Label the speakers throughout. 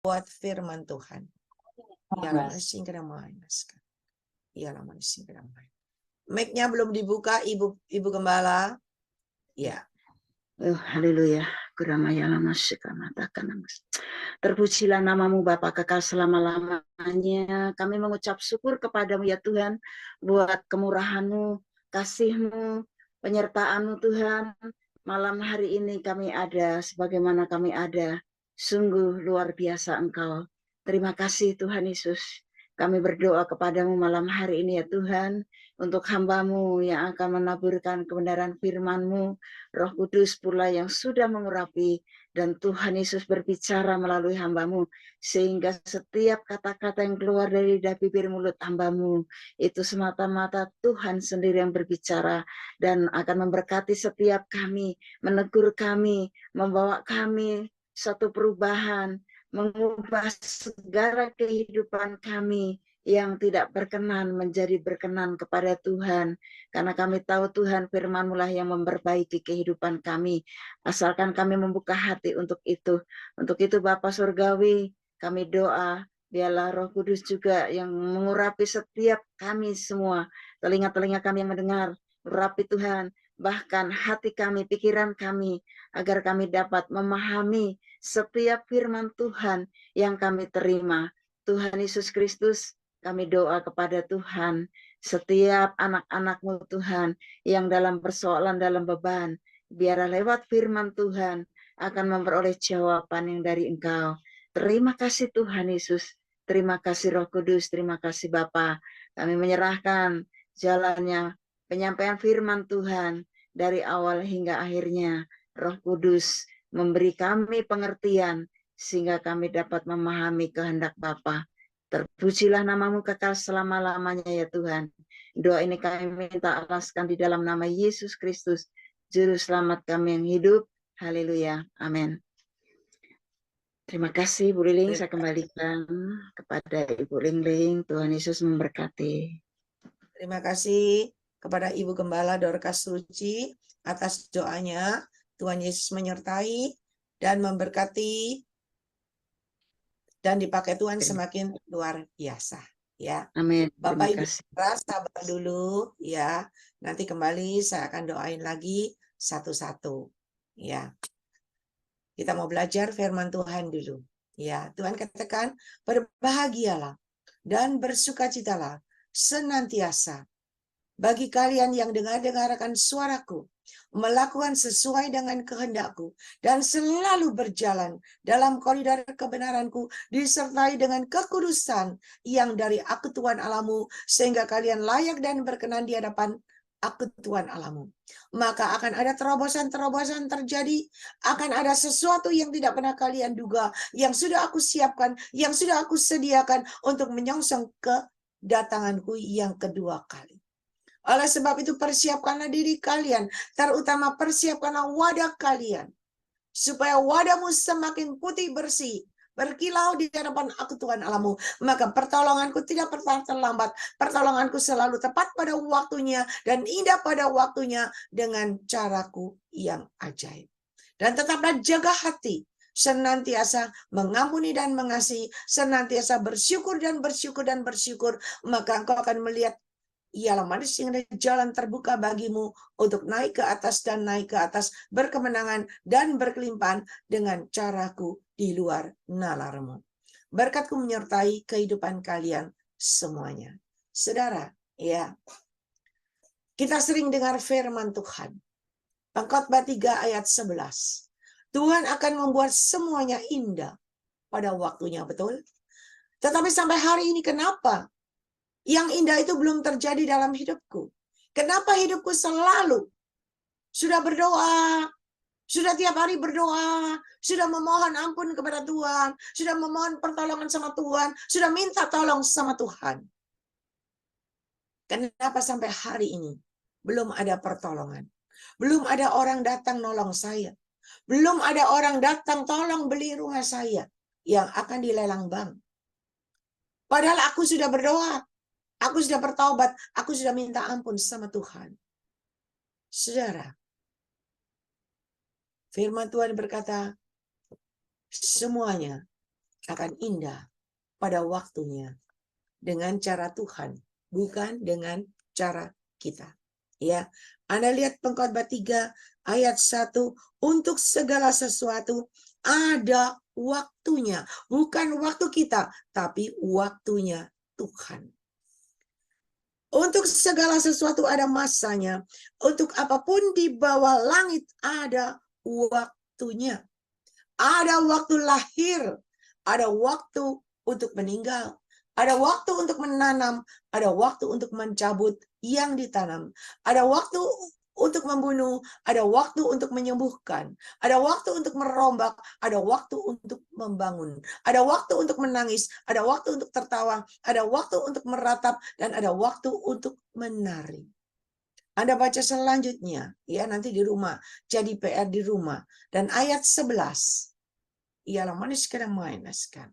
Speaker 1: buat firman Tuhan. Ialah masing kedamaian. Ialah masing kedamaian. Mic-nya belum dibuka, Ibu Gembala. Ya.
Speaker 2: Haleluya. Terpujilah namamu Bapa kekal selama-lamanya. Kami mengucap syukur kepadamu ya Tuhan, buat kemurahan-Mu, kasih-Mu, penyertaan-Mu Tuhan. Malam hari ini kami ada sebagaimana kami ada. Sungguh luar biasa Engkau. Terima kasih Tuhan Yesus. Kami berdoa kepadamu malam hari ini ya Tuhan, untuk hamba-Mu yang akan menaburkan kebenaran firman-Mu, Roh Kudus pula yang sudah mengurapi, dan Tuhan Yesus berbicara melalui hamba-Mu, sehingga setiap kata-kata yang keluar dari bibir mulut hamba-Mu, itu semata-mata Tuhan sendiri yang berbicara, dan akan memberkati setiap kami, menegur kami, membawa kami satu perubahan, mengubah segala kehidupan kami yang tidak berkenan menjadi berkenan kepada Tuhan. Karena kami tahu Tuhan firman-Mu lah yang memperbaiki kehidupan kami. Asalkan kami membuka hati untuk itu. Untuk itu Bapa Surgawi, kami doa, biarlah Roh Kudus juga yang mengurapi setiap kami semua. Telinga-telinga kami yang mendengar, urapi Tuhan. Bahkan hati kami, pikiran kami, agar kami dapat memahami setiap firman Tuhan yang kami terima. Tuhan Yesus Kristus, kami doa kepada Tuhan, setiap anak-anak-Mu Tuhan yang dalam persoalan, dalam beban, biarlah lewat firman Tuhan akan memperoleh jawaban yang dari Engkau. Terima kasih Tuhan Yesus, terima kasih Roh Kudus, terima kasih Bapa. Kami menyerahkan jalannya penyampaian firman Tuhan dari awal hingga akhirnya. Roh Kudus memberi kami pengertian sehingga kami dapat memahami kehendak Bapa. Terpujilah namamu kekal selama-lamanya ya Tuhan. Doa ini kami minta alaskan di dalam nama Yesus Kristus, Juru Selamat kami yang hidup. Haleluya. Amin. Terima kasih Bu Liling, saya kembalikan kepada Ibu Lingling. Tuhan Yesus memberkati.
Speaker 1: Terima kasih kepada Ibu Gembala Dorcas Ruci atas doanya. Tuhan Yesus menyertai dan memberkati, dan dipakai Tuhan semakin luar biasa ya.
Speaker 2: Amin.
Speaker 1: Bapak Ibu
Speaker 2: kasih.
Speaker 1: sabar dulu ya. Nanti kembali saya akan doain lagi satu-satu ya. Kita mau belajar firman Tuhan dulu ya. Tuhan katakan, berbahagialah dan bersukacitalah senantiasa bagi kalian yang dengar-dengarkan suaraku, melakukan sesuai dengan kehendakku, dan selalu berjalan dalam koridor kebenaranku, disertai dengan kekudusan yang dari aku Tuhan Allahmu, sehingga kalian layak dan berkenan di hadapan aku Tuhan Allahmu. Maka akan ada terobosan-terobosan terjadi, akan ada sesuatu yang tidak pernah kalian duga, yang sudah aku siapkan, yang sudah aku sediakan untuk menyongsong kedatanganku yang kedua kali. Oleh sebab itu persiapkanlah diri kalian, terutama persiapkanlah wadah kalian, supaya wadahmu semakin putih bersih, berkilau di hadapan aku Tuhan Allahmu. Maka pertolonganku tidak pernah terlambat, pertolonganku selalu tepat pada waktunya dan indah pada waktunya dengan caraku yang ajaib. Dan tetaplah jaga hati, senantiasa mengampuni dan mengasihi, senantiasa bersyukur dan bersyukur dan bersyukur, maka engkau akan melihat ialah manusia yang ada jalan terbuka bagimu untuk naik ke atas dan naik ke atas, berkemenangan dan berkelimpahan dengan caraku di luar nalarmu. Berkatku menyertai kehidupan kalian semuanya. Saudara, ya, kita sering dengar firman Tuhan. Pengkhotbah 3 ayat 11. Tuhan akan membuat semuanya indah pada waktunya, betul? Tetapi sampai hari ini kenapa yang indah itu belum terjadi dalam hidupku? Kenapa hidupku selalu sudah berdoa, sudah tiap hari berdoa, sudah memohon ampun kepada Tuhan, sudah memohon pertolongan sama Tuhan, sudah minta tolong sama Tuhan. Kenapa sampai hari ini belum ada pertolongan? Belum ada orang datang nolong saya. Belum ada orang datang tolong beli rumah saya yang akan dilelang bank. Padahal aku sudah berdoa, aku sudah bertaubat, aku sudah minta ampun sama Tuhan. Saudara, firman Tuhan berkata, semuanya akan indah pada waktunya dengan cara Tuhan, bukan dengan cara kita. Ya, Anda lihat Pengkhotbah 3 ayat 1, untuk segala sesuatu ada waktunya, bukan waktu kita, tapi waktunya Tuhan. Untuk segala sesuatu ada masanya, untuk apapun di bawah langit ada waktunya. Ada waktu lahir, ada waktu untuk meninggal, ada waktu untuk menanam, ada waktu untuk mencabut yang ditanam, ada waktu untuk membunuh, ada waktu untuk menyembuhkan, ada waktu untuk merombak, ada waktu untuk membangun, ada waktu untuk menangis, ada waktu untuk tertawa, ada waktu untuk meratap, dan ada waktu untuk menari. Anda baca selanjutnya, ya nanti di rumah, jadi PR di rumah. Dan ayat 11, ialah manusia mainaskan.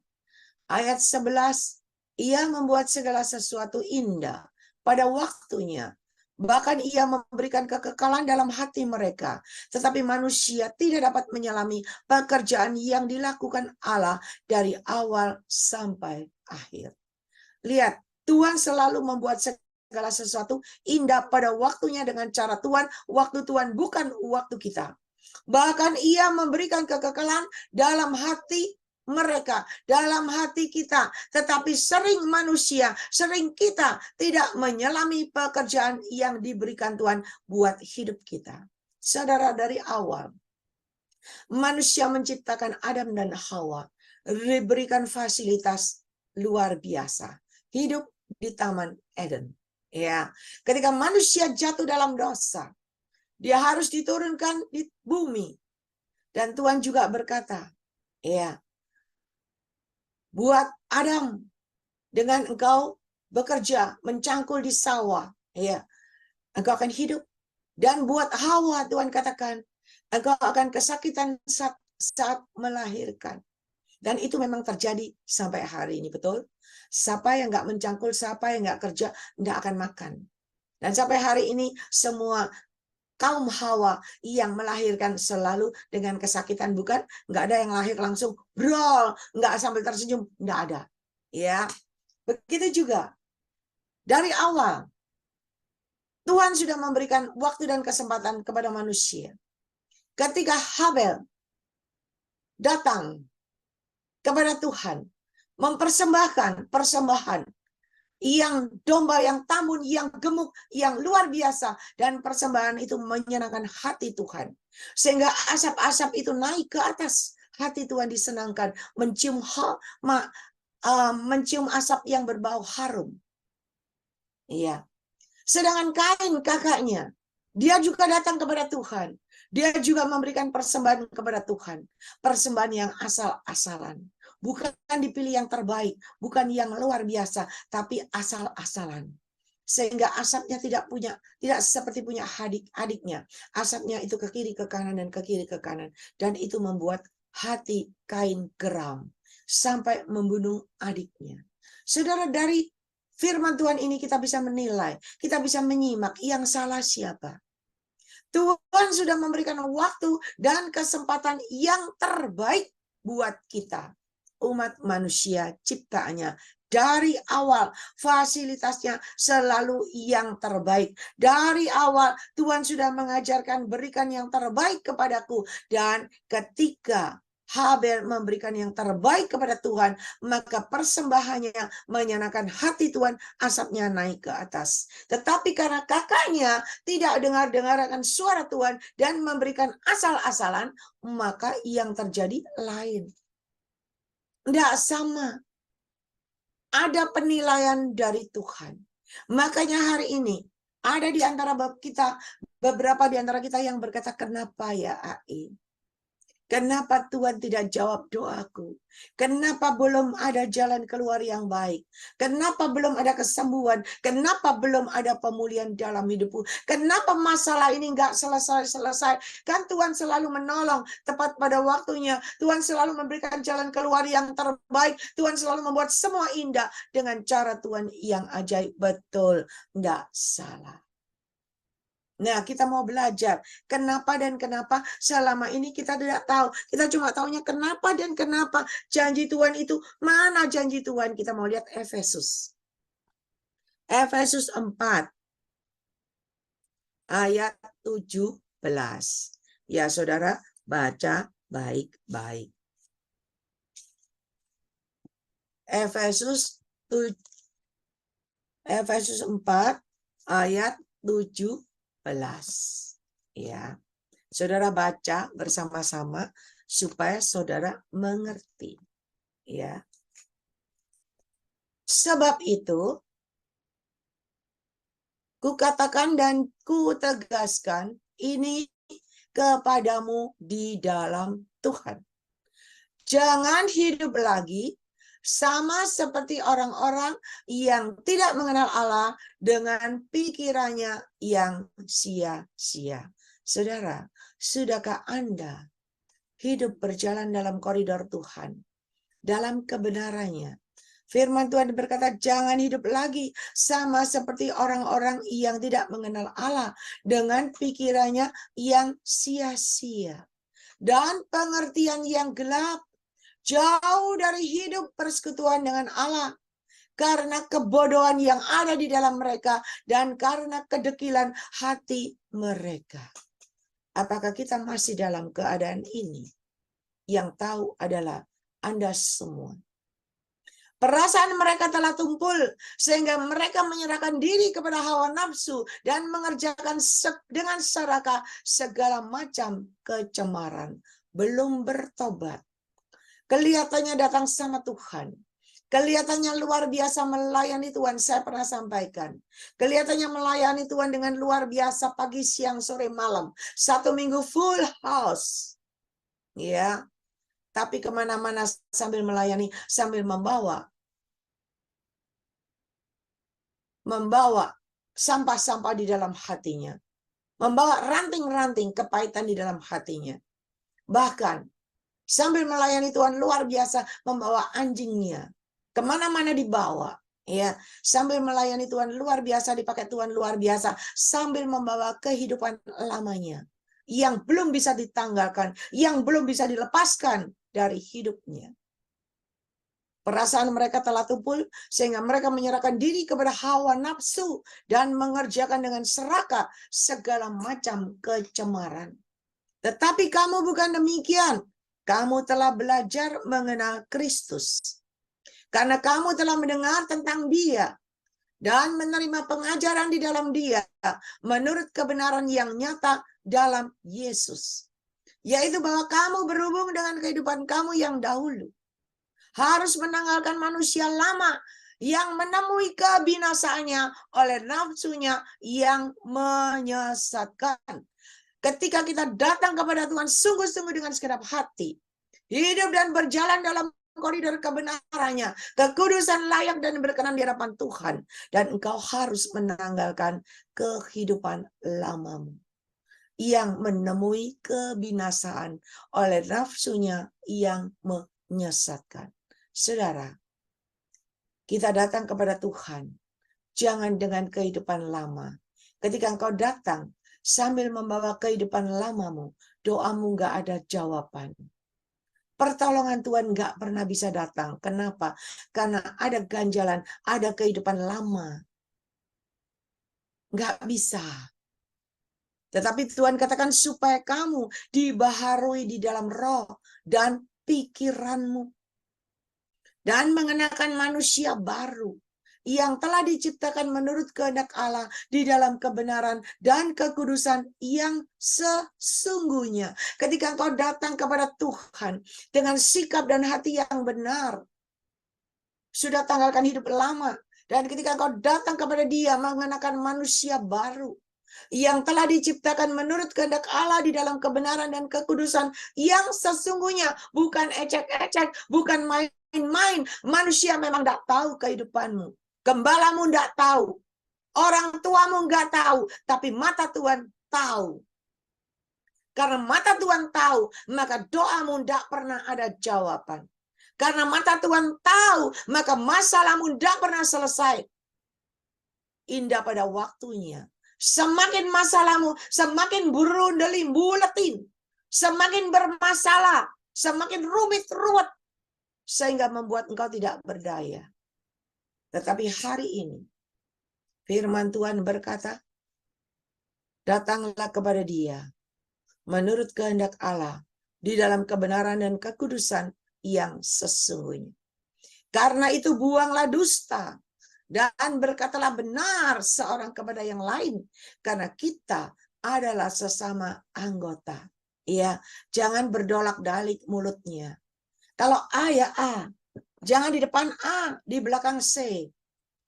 Speaker 1: Ayat 11, ia membuat segala sesuatu indah pada waktunya. Bahkan ia memberikan kekekalan dalam hati mereka. Tetapi manusia tidak dapat menyelami pekerjaan yang dilakukan Allah dari awal sampai akhir. Lihat, Tuhan selalu membuat segala sesuatu indah pada waktunya dengan cara Tuhan. Waktu Tuhan bukan waktu kita. Bahkan ia memberikan kekekalan dalam hati mereka, dalam hati kita. Tetapi sering manusia, sering kita tidak menyelami pekerjaan yang diberikan Tuhan buat hidup kita. Saudara, dari awal manusia menciptakan Adam dan Hawa, diberikan fasilitas luar biasa. Hidup di Taman Eden. Ya, ketika manusia jatuh dalam dosa, dia harus diturunkan di bumi. Dan Tuhan juga berkata, ya, buat Adam, dengan engkau bekerja, mencangkul di sawah, ya, engkau akan hidup. Dan buat Hawa, Tuhan katakan, engkau akan kesakitan saat melahirkan. Dan itu memang terjadi sampai hari ini, betul? Siapa yang nggak mencangkul, siapa yang nggak kerja, nggak akan makan. Dan sampai hari ini, semua kaum Hawa yang melahirkan selalu dengan kesakitan, bukan? Nggak ada yang lahir langsung brol, nggak sambil tersenyum, nggak ada. Ya, begitu juga dari awal Tuhan sudah memberikan waktu dan kesempatan kepada manusia. Ketika Habel datang kepada Tuhan, mempersembahkan persembahan yang domba, yang tambun, yang gemuk, yang luar biasa. Dan persembahan itu menyenangkan hati Tuhan. Sehingga asap-asap itu naik ke atas. Hati Tuhan disenangkan. Mencium asap yang berbau harum. Iya. Sedangkan Kain kakaknya, dia juga datang kepada Tuhan. Dia juga memberikan persembahan kepada Tuhan. Persembahan yang asal-asalan. Bukan dipilih yang terbaik, bukan yang luar biasa, tapi asal-asalan. Sehingga asapnya tidak seperti punya adik-adiknya. Asapnya itu ke kiri ke kanan dan ke kiri ke kanan. Dan itu membuat hati Kain geram sampai membunuh adiknya. Saudara, dari firman Tuhan ini kita bisa menilai, kita bisa menyimak yang salah siapa. Tuhan sudah memberikan waktu dan kesempatan yang terbaik buat kita. Umat manusia ciptaannya. Dari awal fasilitasnya selalu yang terbaik. Dari awal Tuhan sudah mengajarkan berikan yang terbaik kepadaku. Dan ketika Habel memberikan yang terbaik kepada Tuhan, maka persembahannya menyenangkan hati Tuhan, asapnya naik ke atas. Tetapi karena kakaknya tidak dengar-dengar akan suara Tuhan dan memberikan asal-asalan, maka yang terjadi lain. Tidak sama. Ada penilaian dari Tuhan. Makanya hari ini ada di antara kita, beberapa di antara kita yang berkata, kenapa ya AI? Kenapa Tuhan tidak jawab doaku? Kenapa belum ada jalan keluar yang baik? Kenapa belum ada kesembuhan? Kenapa belum ada pemulihan dalam hidupku? Kenapa masalah ini nggak selesai-selesai? Kan Tuhan selalu menolong tepat pada waktunya. Tuhan selalu memberikan jalan keluar yang terbaik. Tuhan selalu membuat semua indah dengan cara Tuhan yang ajaib. Betul, nggak salah. Nah, kita mau belajar kenapa dan kenapa selama ini kita tidak tahu. Kita cuma taunya kenapa dan kenapa. Janji Tuhan itu, mana janji Tuhan? Kita mau lihat Efesus. Efesus 4 ayat 17. Ya, Saudara, baca baik-baik. Efesus 4 ayat 17. Ya. Saudara baca bersama-sama supaya saudara mengerti. Ya. Sebab itu kukatakan dan kutegaskan ini kepadamu di dalam Tuhan. Jangan hidup lagi sama seperti orang-orang yang tidak mengenal Allah dengan pikirannya yang sia-sia. Saudara, sudahkah Anda hidup berjalan dalam koridor Tuhan, dalam kebenarannya? Firman Tuhan berkata, jangan hidup lagi sama seperti orang-orang yang tidak mengenal Allah dengan pikirannya yang sia-sia dan pengertian yang gelap, jauh dari hidup persekutuan dengan Allah, karena kebodohan yang ada di dalam mereka dan karena kedekilan hati mereka. Apakah kita masih dalam keadaan ini? Yang tahu adalah Anda semua. Perasaan mereka telah tumpul sehingga mereka menyerahkan diri kepada hawa nafsu dan mengerjakan dengan serakah segala macam kecemaran. Belum bertobat. Kelihatannya datang sama Tuhan. Kelihatannya luar biasa melayani Tuhan. Saya pernah sampaikan. Kelihatannya melayani Tuhan dengan luar biasa pagi, siang, sore, malam. 1 minggu full house. Ya. Tapi kemana-mana sambil melayani, sambil membawa sampah-sampah di dalam hatinya. Membawa ranting-ranting kepahitan di dalam hatinya. Bahkan sambil melayani Tuhan luar biasa membawa anjingnya. Kemana-mana dibawa. Ya, sambil melayani Tuhan luar biasa, dipakai Tuhan luar biasa. Sambil membawa kehidupan lamanya. Yang belum bisa ditanggalkan. Yang belum bisa dilepaskan dari hidupnya. Perasaan mereka telah tumpul sehingga mereka menyerahkan diri kepada hawa nafsu dan mengerjakan dengan serakah segala macam kecemaran. Tetapi kamu bukan demikian. Kamu telah belajar mengenal Kristus. Karena kamu telah mendengar tentang Dia dan menerima pengajaran di dalam Dia menurut kebenaran yang nyata dalam Yesus. Yaitu bahwa kamu berhubung dengan kehidupan kamu yang dahulu. Harus menanggalkan manusia lama yang menemui kebinasaannya oleh nafsunya yang menyesatkan. Ketika kita datang kepada Tuhan sungguh-sungguh dengan segenap hati, hidup dan berjalan dalam koridor kebenarannya, kekudusan layak dan berkenan di hadapan Tuhan, dan engkau harus menanggalkan kehidupan lamamu yang menemui kebinasaan oleh nafsunya yang menyesatkan. Saudara, kita datang kepada Tuhan, jangan dengan kehidupan lama. Ketika engkau datang, sambil membawa kehidupan lamamu, doamu nggak ada jawaban. Pertolongan Tuhan nggak pernah bisa datang. Kenapa? Karena ada ganjalan, ada kehidupan lama. Nggak bisa. Tetapi Tuhan katakan supaya kamu dibaharui di dalam roh dan pikiranmu. Dan mengenakan manusia baru. Yang telah diciptakan menurut kehendak Allah di dalam kebenaran dan kekudusan yang sesungguhnya. Ketika engkau datang kepada Tuhan dengan sikap dan hati yang benar, sudah tanggalkan hidup lama, dan ketika engkau datang kepada Dia mengenakan manusia baru yang telah diciptakan menurut kehendak Allah di dalam kebenaran dan kekudusan yang sesungguhnya, bukan ecek-ecek, bukan main-main. Manusia memang tidak tahu kehidupanmu. Gembalamu tidak tahu. Orang tuamu nggak tahu. Tapi mata Tuhan tahu. Karena mata Tuhan tahu, maka doamu tidak pernah ada jawaban. Karena mata Tuhan tahu, maka masalahmu tidak pernah selesai. Indah pada waktunya. Semakin masalahmu, semakin berundelim, buletin, semakin bermasalah, semakin rumit ruwet, sehingga membuat engkau tidak berdaya. Tetapi hari ini, firman Tuhan berkata, datanglah kepada Dia menurut kehendak Allah di dalam kebenaran dan kekudusan yang sesungguhnya. Karena itu buanglah dusta dan berkatalah benar seorang kepada yang lain, karena kita adalah sesama anggota. Ya, jangan berdolak-dalik mulutnya. Kalau A ya A, jangan di depan A, di belakang C,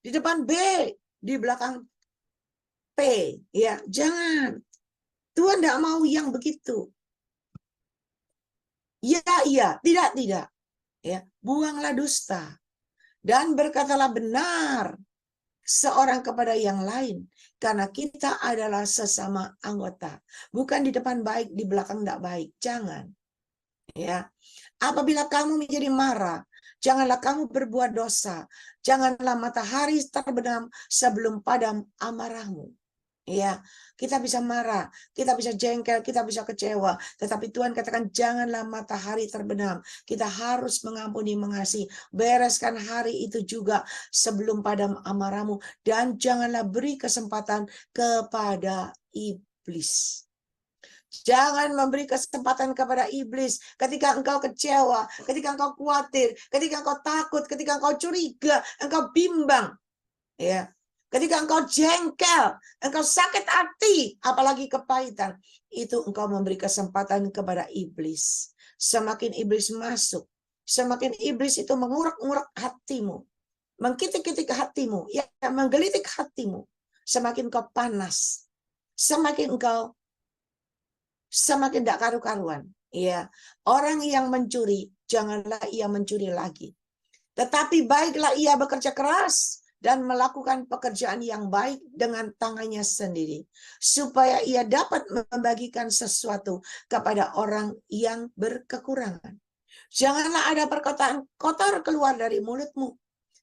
Speaker 1: di depan B, di belakang P. Ya, jangan. Tuhan tidak mau yang begitu. Ya, iya, tidak. Ya, buanglah dusta dan berkatalah benar seorang kepada yang lain, karena kita adalah sesama anggota. Bukan di depan baik, di belakang tidak baik. Jangan. Ya. Apabila kamu menjadi marah, janganlah kamu berbuat dosa. Janganlah matahari terbenam sebelum padam amarahmu. Ya, kita bisa marah, kita bisa jengkel, kita bisa kecewa. Tetapi Tuhan katakan janganlah matahari terbenam. Kita harus mengampuni, mengasihi. Bereskan hari itu juga sebelum padam amarahmu. Dan janganlah beri kesempatan kepada iblis. Jangan memberi kesempatan kepada iblis ketika engkau kecewa, ketika engkau khawatir, ketika engkau takut, ketika engkau curiga, engkau bimbang. Ya. Ketika engkau jengkel, engkau sakit hati, apalagi kepahitan, itu engkau memberi kesempatan kepada iblis. Semakin iblis masuk, semakin iblis itu mengurek-ngurek hatimu, mengkitik-kitik hatimu, ya, menggelitik hatimu, semakin kau panas, semakin engkau semakin tidak karu-karuan. Ya, orang yang mencuri, janganlah ia mencuri lagi. Tetapi baiklah ia bekerja keras dan melakukan pekerjaan yang baik dengan tangannya sendiri, supaya ia dapat membagikan sesuatu kepada orang yang berkekurangan. Janganlah ada perkataan kotor keluar dari mulutmu,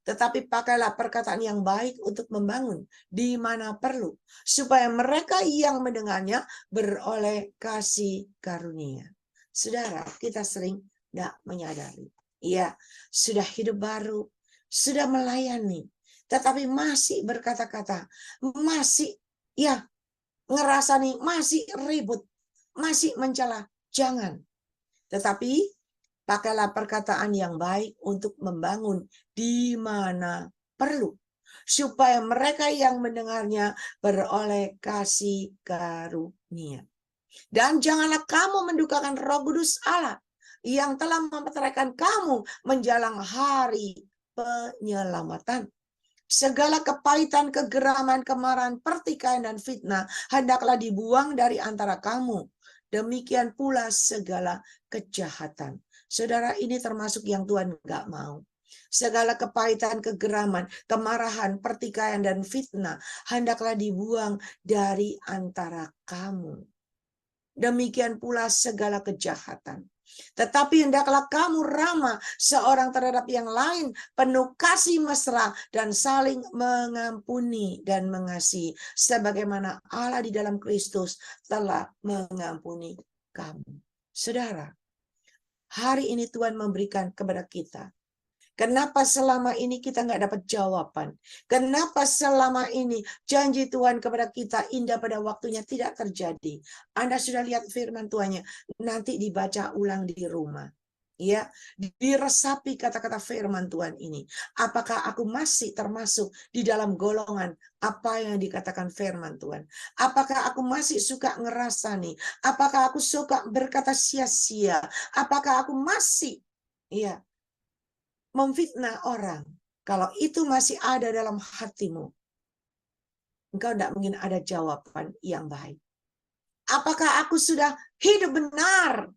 Speaker 1: tetapi pakailah perkataan yang baik untuk membangun di mana perlu, supaya mereka yang mendengarnya beroleh kasih karunia. Saudara, kita sering tidak menyadari. Iya, sudah hidup baru, sudah melayani, tetapi masih berkata-kata, masih ya ngerasa nih, masih ribut, masih mencela. Jangan. Tetapi pakailah perkataan yang baik untuk membangun di mana perlu, supaya mereka yang mendengarnya beroleh kasih karunia. Dan janganlah kamu mendukakan Roh Kudus Allah yang telah memeteraikan kamu menjelang hari penyelamatan. Segala kepahitan, kegeraman, kemarahan, pertikaian, dan fitnah hendaklah dibuang dari antara kamu. Demikian pula segala kejahatan. Saudara, ini termasuk yang Tuhan nggak mau. Segala kepahitan, kegeraman, kemarahan, pertikaian, dan fitnah hendaklah dibuang dari antara kamu. Demikian pula segala kejahatan. Tetapi hendaklah kamu ramah seorang terhadap yang lain, penuh kasih mesra dan saling mengampuni dan mengasihi, sebagaimana Allah di dalam Kristus telah mengampuni kamu. Saudara, hari ini Tuhan memberikan kepada kita. Kenapa selama ini kita nggak dapat jawaban? Kenapa selama ini janji Tuhan kepada kita indah pada waktunya tidak terjadi? Anda sudah lihat firman Tuhannya, nanti dibaca ulang di rumah. Ya, diresapi kata-kata firman Tuhan ini. Apakah aku masih termasuk di dalam golongan apa yang dikatakan firman Tuhan? Apakah aku masih suka ngerasani? Apakah aku suka berkata sia-sia? Apakah aku masih memfitnah orang? Kalau itu masih ada dalam hatimu, engkau tidak mungkin ada jawaban yang baik. Apakah aku sudah hidup benar,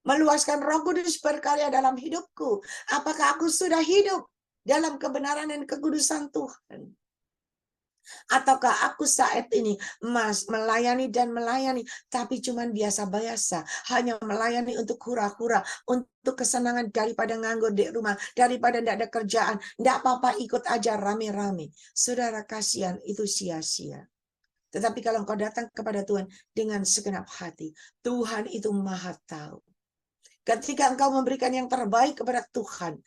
Speaker 1: meluaskan Roh Kudus berkarya dalam hidupku? Apakah aku sudah hidup dalam kebenaran dan kekudusan Tuhan? Ataukah aku saat ini melayani dan melayani, tapi cuman biasa-biasa, hanya melayani untuk hura-hura, untuk kesenangan daripada nganggur di rumah, daripada tidak ada kerjaan, tidak apa-apa ikut aja rame-rame. Saudara, kasihan, itu sia-sia. Tetapi kalau engkau datang kepada Tuhan dengan segenap hati, Tuhan itu maha tahu. Ketika engkau memberikan yang terbaik kepada Tuhan,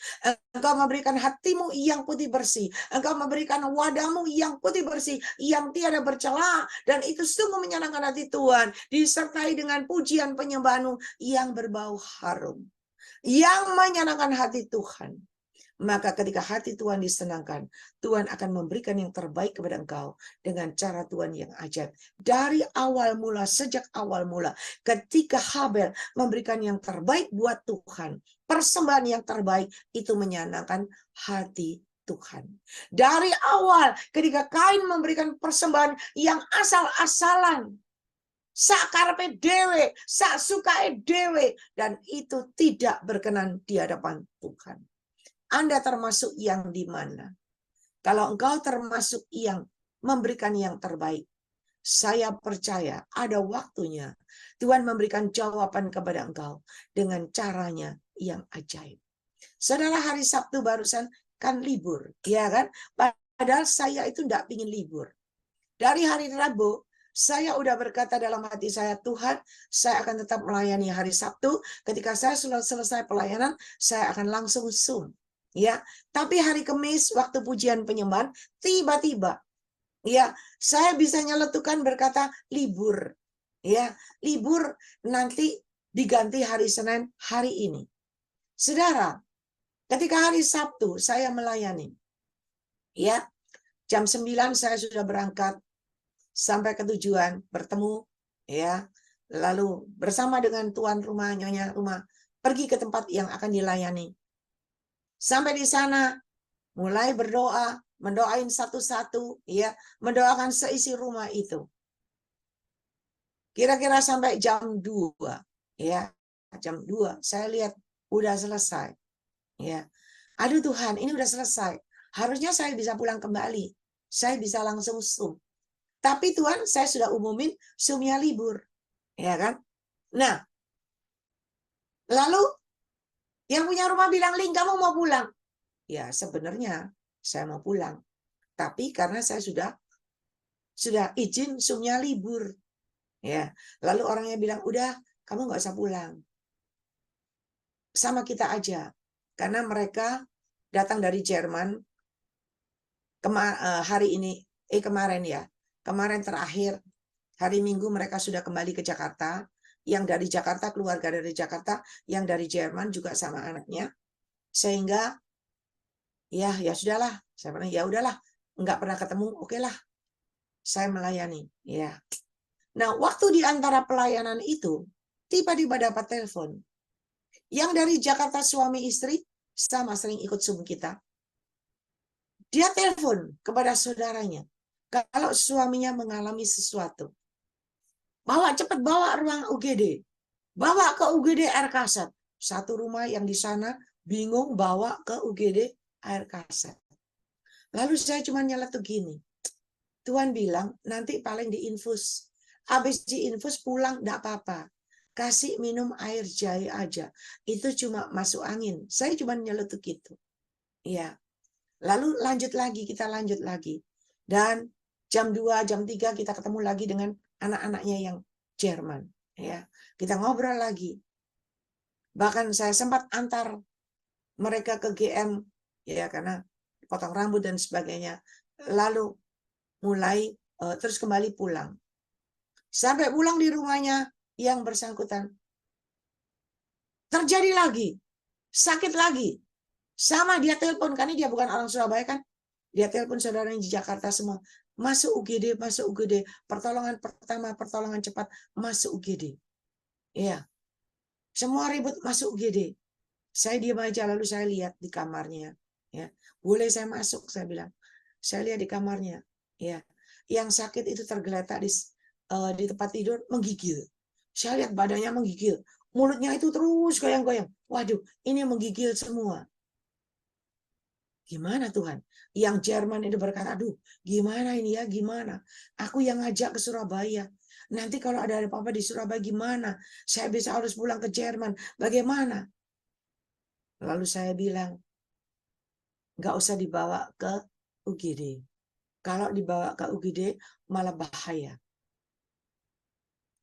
Speaker 1: engkau memberikan hatimu yang putih bersih, engkau memberikan wadahmu yang putih bersih, yang tiada bercela, dan itu sungguh menyenangkan hati Tuhan, disertai dengan pujian penyembahanmu yang berbau harum, yang menyenangkan hati Tuhan. Maka ketika hati Tuhan disenangkan, Tuhan akan memberikan yang terbaik kepada engkau dengan cara Tuhan yang ajaib. Dari awal mula, sejak awal mula, ketika Habel memberikan yang terbaik buat Tuhan, persembahan yang terbaik itu menyenangkan hati Tuhan. Dari awal ketika Kain memberikan persembahan yang asal-asalan, sak karepe dewe, sak sukae dewe, dan itu tidak berkenan di hadapan Tuhan. Anda termasuk yang di mana? Kalau engkau termasuk yang memberikan yang terbaik, saya percaya ada waktunya Tuhan memberikan jawaban kepada engkau dengan caranya yang ajaib. Saudara, hari Sabtu barusan kan libur, ya kan? Padahal saya itu tidak ingin libur. Dari hari Rabu, saya udah berkata dalam hati saya, Tuhan, saya akan tetap melayani hari Sabtu. Ketika saya sudah selesai pelayanan, saya akan langsung Zoom. Ya, tapi hari Kamis waktu pujian penyembahan tiba-tiba ya saya bisa nyeletukan berkata libur. Ya, libur nanti diganti hari Senin hari ini. Saudara, ketika hari Sabtu saya melayani. Ya, jam 9 saya sudah berangkat sampai ke tujuan, bertemu ya. Lalu bersama dengan tuan rumah, nyonya rumah, pergi ke tempat yang akan dilayani. Sampai di sana, mulai berdoa, mendoain satu-satu, ya, mendoakan seisi rumah itu. Kira-kira sampai jam 2, ya, jam 2, saya lihat udah selesai, ya. Aduh Tuhan, ini udah selesai. Harusnya saya bisa pulang kembali, saya bisa langsung Zoom. Tapi Tuhan, saya sudah umumin Zoom-nya libur, ya kan? Nah, lalu yang punya rumah bilang, Ling, kamu mau pulang? Ya, sebenarnya saya mau pulang. Tapi karena saya sudah izin Zoom-nya libur. Ya, lalu orangnya bilang, udah, kamu nggak usah pulang. Sama kita aja. Karena mereka datang dari Jerman hari ini, kemarin ya. Kemarin terakhir, hari Minggu mereka sudah kembali ke Jakarta. Yang dari Jakarta, keluarga dari Jakarta, yang dari Jerman juga sama anaknya. Sehingga ya sudahlah, saya bilang ya udahlah, nggak pernah ketemu, oke lah, saya melayani. Ya. Nah, waktu di antara pelayanan itu, tiba-tiba dapat telepon. Yang dari Jakarta suami istri, sama sering ikut Zoom kita. Dia telepon kepada saudaranya. Kalau suaminya mengalami sesuatu. Cepat bawa ruang UGD. Bawa ke UGD Air Kasat. Satu rumah yang di sana bingung bawa ke UGD Air Kasat. Lalu saya cuma nyeletuk gini. Tuhan bilang nanti paling diinfus. Habis diinfus pulang enggak apa-apa. Kasih minum air jahe aja. Itu cuma masuk angin. Saya cuma nyeletuk gitu. Ya. Lalu kita lanjut lagi. Dan jam 2, jam 3 kita ketemu lagi dengan anak-anaknya yang Jerman. Ya. Kita ngobrol lagi. Bahkan saya sempat antar mereka ke GM ya karena potong rambut dan sebagainya. Lalu mulai terus kembali pulang. Sampai pulang di rumahnya yang bersangkutan terjadi lagi, sakit lagi. Sama dia telepon, karena dia bukan orang Surabaya kan. Dia telepon saudara yang di Jakarta semua. Masuk UGD, masuk UGD. Pertolongan pertama, pertolongan cepat, masuk UGD. Iya. Semua ribut masuk UGD. Saya diam aja, lalu saya lihat di kamarnya. Ya. Boleh saya masuk, saya bilang. Saya lihat di kamarnya. Ya. Yang sakit itu tergeletak di tempat tidur, menggigil. Saya lihat badannya menggigil. Mulutnya itu terus goyang-goyang. Waduh, ini menggigil semua. Gimana Tuhan? Yang Jerman itu berkata, aduh, gimana ini ya, gimana? Aku yang ngajak ke Surabaya. Nanti kalau ada apa-apa di Surabaya gimana? Saya bisa harus pulang ke Jerman. Bagaimana? Lalu saya bilang, nggak usah dibawa ke UGD. Kalau dibawa ke UGD malah bahaya.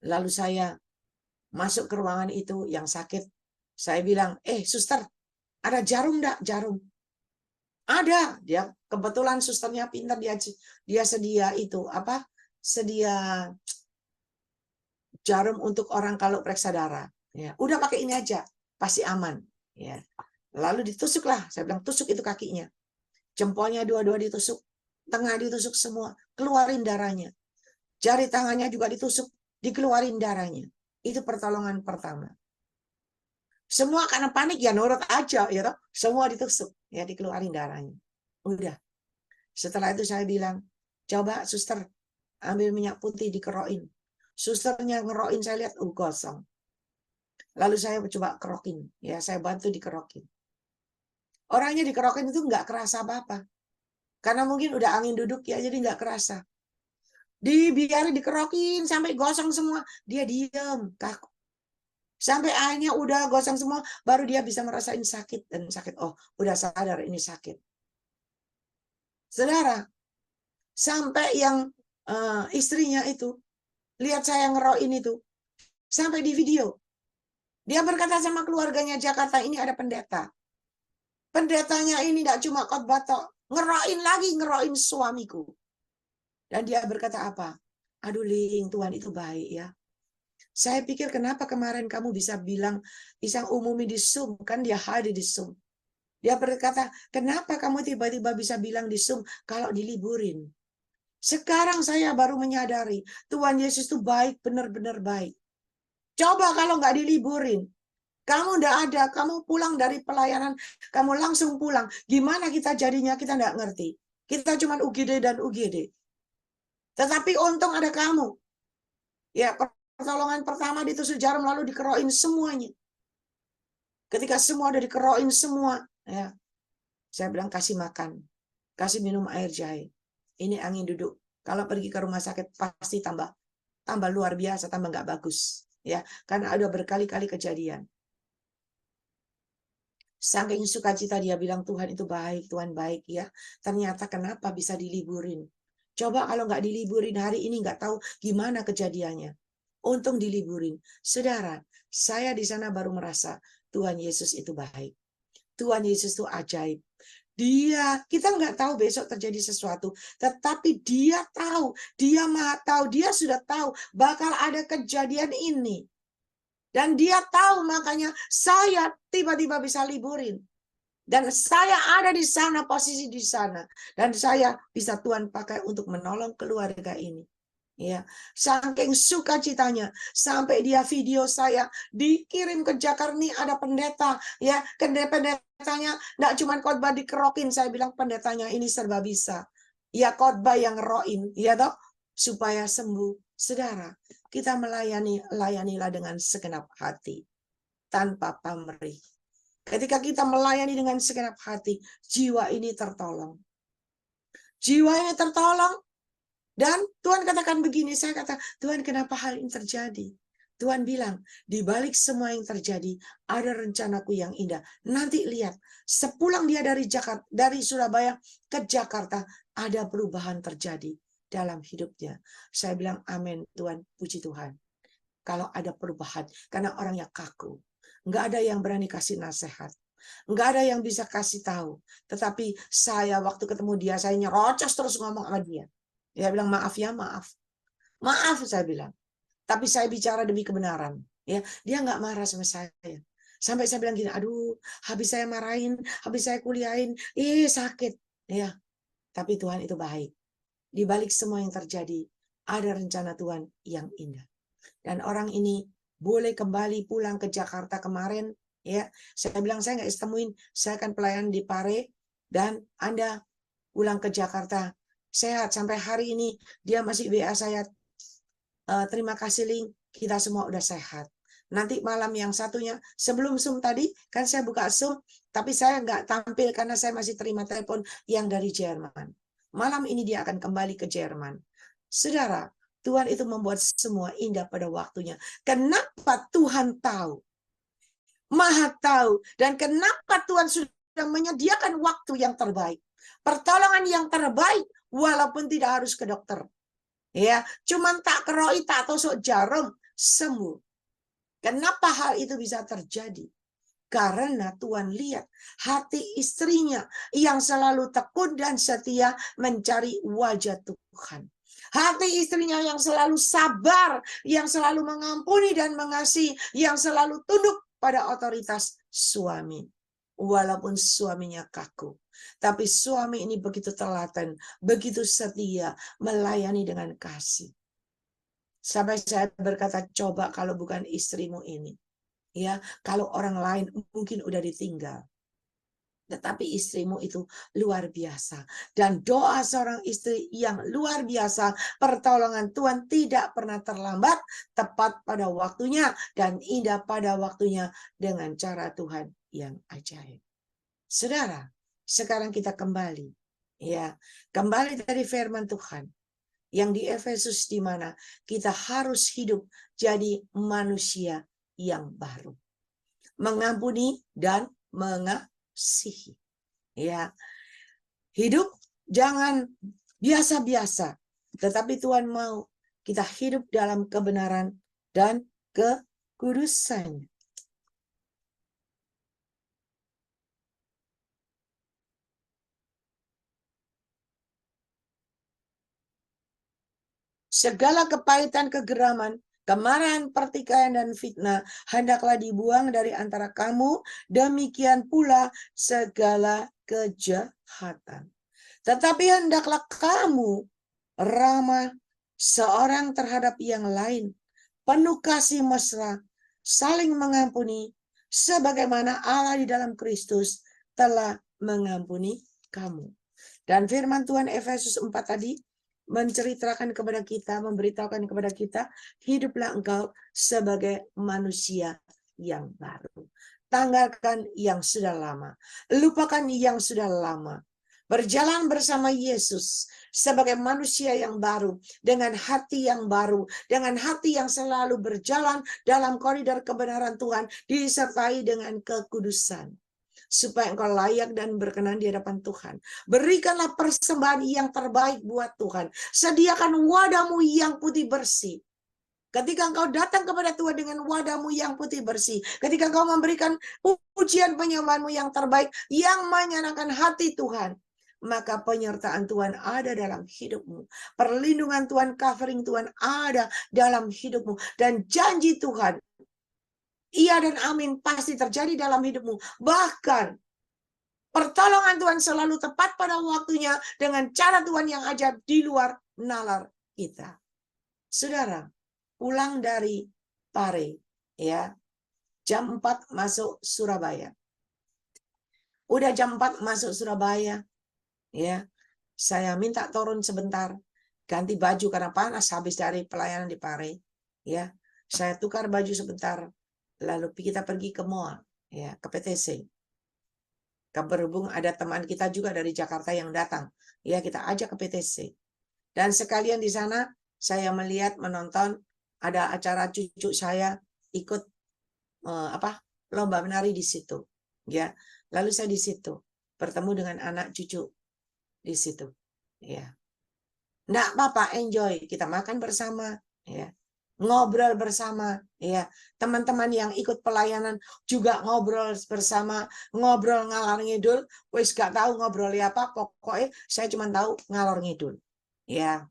Speaker 1: Lalu saya masuk ke ruangan itu yang sakit. Saya bilang, suster, ada jarum enggak? Jarum. Ada. Dia kebetulan susternya pintar, dia sedia itu apa? Sedia jarum untuk orang kalau periksa darah. Ya, udah pakai ini aja, pasti aman. Ya. Lalu ditusuklah. Saya bilang tusuk itu kakinya. Jempolnya dua-dua ditusuk, tengah ditusuk semua, keluarin darahnya. Jari tangannya juga ditusuk, dikeluarin darahnya. Itu pertolongan pertama. Semua karena panik ya nurut aja ya toh. Semua ditusuk, ya dikeluarin darahnya. Udah. Setelah itu saya bilang, coba suster ambil minyak putih dikerokin. Susternya ngerokin, saya lihat gosong. Lalu saya coba kerokin, ya saya bantu dikerokin. Orangnya dikerokin itu nggak kerasa apa-apa. Karena mungkin udah angin duduk ya, jadi nggak kerasa. Dibiarin dikerokin sampai gosong semua, dia diam, kaku. Sampai akhirnya udah gosong semua, baru dia bisa merasain sakit dan sakit. Oh, udah sadar ini sakit. Saudara, sampai yang istrinya itu lihat saya ngeroin itu, sampai di video. Dia berkata sama keluarganya, Jakarta ini ada pendeta. Pendetanya ini tidak cuma khotbah tok, ngeroin suamiku. Dan dia berkata apa? Aduh Ling, Tuhan itu baik ya. Saya pikir kenapa kemarin kamu bisa bilang Isang umumi di Zoom, kan dia hadir di Zoom. Dia berkata, kenapa kamu tiba-tiba bisa bilang di Zoom kalau diliburin? Sekarang saya baru menyadari Tuhan Yesus itu baik, benar-benar baik. Coba kalau nggak diliburin, kamu nggak ada, kamu pulang dari pelayanan, kamu langsung pulang. Gimana kita jadinya, kita nggak ngerti. Kita cuma UGD dan UGD. Tetapi untung ada kamu. Ya, pertolongan pertama ditusuk jarum, lalu dikerokin semuanya. Ketika semua udah dikerokin semua, ya, saya bilang kasih makan, kasih minum air jahe. Ini angin duduk. Kalau pergi ke rumah sakit pasti tambah luar biasa, tambah nggak bagus, ya, karena ada berkali-kali kejadian. Saking sukacita dia bilang Tuhan itu baik, Tuhan baik ya. Ternyata kenapa bisa diliburin? Coba kalau nggak diliburin hari ini nggak tahu gimana kejadiannya. Untung diliburin. Saudara, saya di sana baru merasa Tuhan Yesus itu baik. Tuhan Yesus itu ajaib. Kita nggak tahu besok terjadi sesuatu, tetapi dia tahu, dia maha tahu, dia sudah tahu bakal ada kejadian ini. Dan dia tahu, makanya saya tiba-tiba bisa liburin. Dan saya ada di sana, posisi di sana. Dan saya bisa Tuhan pakai untuk menolong keluarga ini. Ya, saking sukacitanya sampai dia video saya dikirim ke Jakarta, nih ada pendeta, ya, pendetanya enggak cuma khotbah dikerokin, saya bilang pendetanya ini serba bisa. Ya khotbah yang roin, ya toh, supaya sembuh. Saudara, kita layanilah dengan segenap hati, tanpa pamrih. Ketika kita melayani dengan segenap hati, jiwa ini tertolong. Jiwa ini tertolong. Dan Tuhan katakan begini, saya kata, Tuhan kenapa hal ini terjadi? Tuhan bilang, di balik semua yang terjadi, ada rencanaku yang indah. Nanti lihat, sepulang dia dari Surabaya ke Jakarta, ada perubahan terjadi dalam hidupnya. Saya bilang, amin Tuhan, puji Tuhan. Kalau ada perubahan, karena orangnya kaku. Nggak ada yang berani kasih nasihat. Nggak ada yang bisa kasih tahu. Tetapi saya waktu ketemu dia, saya nyerocos terus ngomong sama dia. Dia bilang, maaf ya, maaf. Maaf, saya bilang. Tapi saya bicara demi kebenaran. Ya, dia nggak marah sama saya. Sampai saya bilang gini, aduh, habis saya marahin, habis saya kuliahin, sakit. Ya, tapi Tuhan itu baik. Di balik semua yang terjadi, ada rencana Tuhan yang indah. Dan orang ini boleh kembali pulang ke Jakarta kemarin. Ya, saya bilang saya nggak temuin, saya akan pelayan di Pare, dan Anda pulang ke Jakarta sehat. Sampai hari ini dia masih WA saya, terima kasih Ling, kita semua udah sehat. Nanti malam yang satunya, sebelum Zoom tadi, kan saya buka Zoom, tapi saya nggak tampil karena saya masih terima telepon yang dari Jerman. Malam ini dia akan kembali ke Jerman. Saudara, Tuhan itu membuat semua indah pada waktunya. Kenapa Tuhan tahu? Maha tahu. Dan kenapa Tuhan sudah menyediakan waktu yang terbaik, pertolongan yang terbaik, walaupun tidak harus ke dokter. Ya, cuman tak keroi, tak tusuk jarum, sembuh. Kenapa hal itu bisa terjadi? Karena Tuhan lihat hati istrinya yang selalu tekun dan setia mencari wajah Tuhan. Hati istrinya yang selalu sabar, yang selalu mengampuni dan mengasihi, yang selalu tunduk pada otoritas suami. Walaupun suaminya kaku. Tapi suami ini begitu telaten, begitu setia, melayani dengan kasih. Sampai saya berkata, coba kalau bukan istrimu ini. Ya, kalau orang lain mungkin udah ditinggal. Tetapi istrimu itu luar biasa. Dan doa seorang istri yang luar biasa, pertolongan Tuhan tidak pernah terlambat, tepat pada waktunya, dan indah pada waktunya dengan cara Tuhan yang ajaib. Saudara, sekarang kita kembali. Ya, kembali dari firman Tuhan. Yang di Efesus, di mana kita harus hidup jadi manusia yang baru, mengampuni dan mengasihi. Ya, hidup jangan biasa-biasa, tetapi Tuhan mau kita hidup dalam kebenaran dan kekudusan. Segala kepahitan, kegeraman, kemarahan, pertikaian, dan fitnah hendaklah dibuang dari antara kamu, demikian pula segala kejahatan. Tetapi hendaklah kamu ramah seorang terhadap yang lain, penuh kasih mesra, saling mengampuni, sebagaimana Allah di dalam Kristus telah mengampuni kamu. Dan firman Tuhan Efesus 4 tadi menceritakan kepada kita, memberitahukan kepada kita, hiduplah engkau sebagai manusia yang baru. Tanggalkan yang sudah lama, lupakan yang sudah lama. Berjalan bersama Yesus sebagai manusia yang baru, dengan hati yang baru, dengan hati yang selalu berjalan dalam koridor kebenaran Tuhan, disertai dengan kekudusan. Supaya engkau layak dan berkenan di hadapan Tuhan. Berikanlah persembahan yang terbaik buat Tuhan. Sediakan wadahmu yang putih bersih. Ketika engkau datang kepada Tuhan dengan wadahmu yang putih bersih, ketika engkau memberikan pujian penyembahanmu yang terbaik, yang menyenangkan hati Tuhan, maka penyertaan Tuhan ada dalam hidupmu. Perlindungan Tuhan, covering Tuhan ada dalam hidupmu. Dan janji Tuhan, iya dan amin, pasti terjadi dalam hidupmu. Bahkan pertolongan Tuhan selalu tepat pada waktunya dengan cara Tuhan yang ajaib di luar nalar kita. Saudara, pulang dari Pare, ya, jam 4 masuk Surabaya. Udah jam 4 masuk Surabaya, ya, saya minta turun sebentar, ganti baju karena panas habis dari pelayanan di Pare, ya. Saya tukar baju sebentar, lalu kita pergi ke mall, ya, ke PTC. Berhubung ada teman kita juga dari Jakarta yang datang, ya, kita ajak ke PTC. Dan sekalian di sana saya melihat, menonton, ada acara cucu saya ikut lomba menari di situ, ya. Lalu saya di situ bertemu dengan anak cucu di situ, ya. Nggak apa-apa, enjoy, kita makan bersama, ya, ngobrol bersama, ya. Teman-teman yang ikut pelayanan juga ngobrol bersama, ngobrol ngalor ngidul, wis gak tahu ngobrol apa, pokoknya saya cuma tahu ngalor ngidul, ya.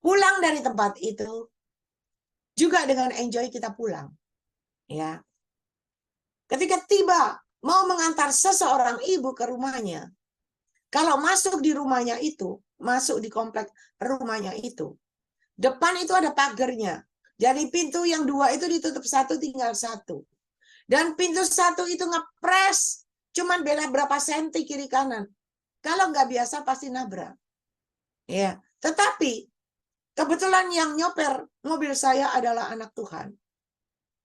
Speaker 1: Pulang dari tempat itu juga dengan enjoy kita pulang, ya. Ketika tiba mau mengantar seseorang ibu ke rumahnya, kalau masuk di rumahnya itu, masuk di komplek rumahnya itu, depan itu ada pagarnya. Jadi pintu yang 2 itu ditutup 1, tinggal 1. Dan pintu 1 itu ngepres, cuman beda berapa senti kiri kanan. Kalau nggak biasa pasti nabrak. Ya, tetapi kebetulan yang nyoper mobil saya adalah anak Tuhan.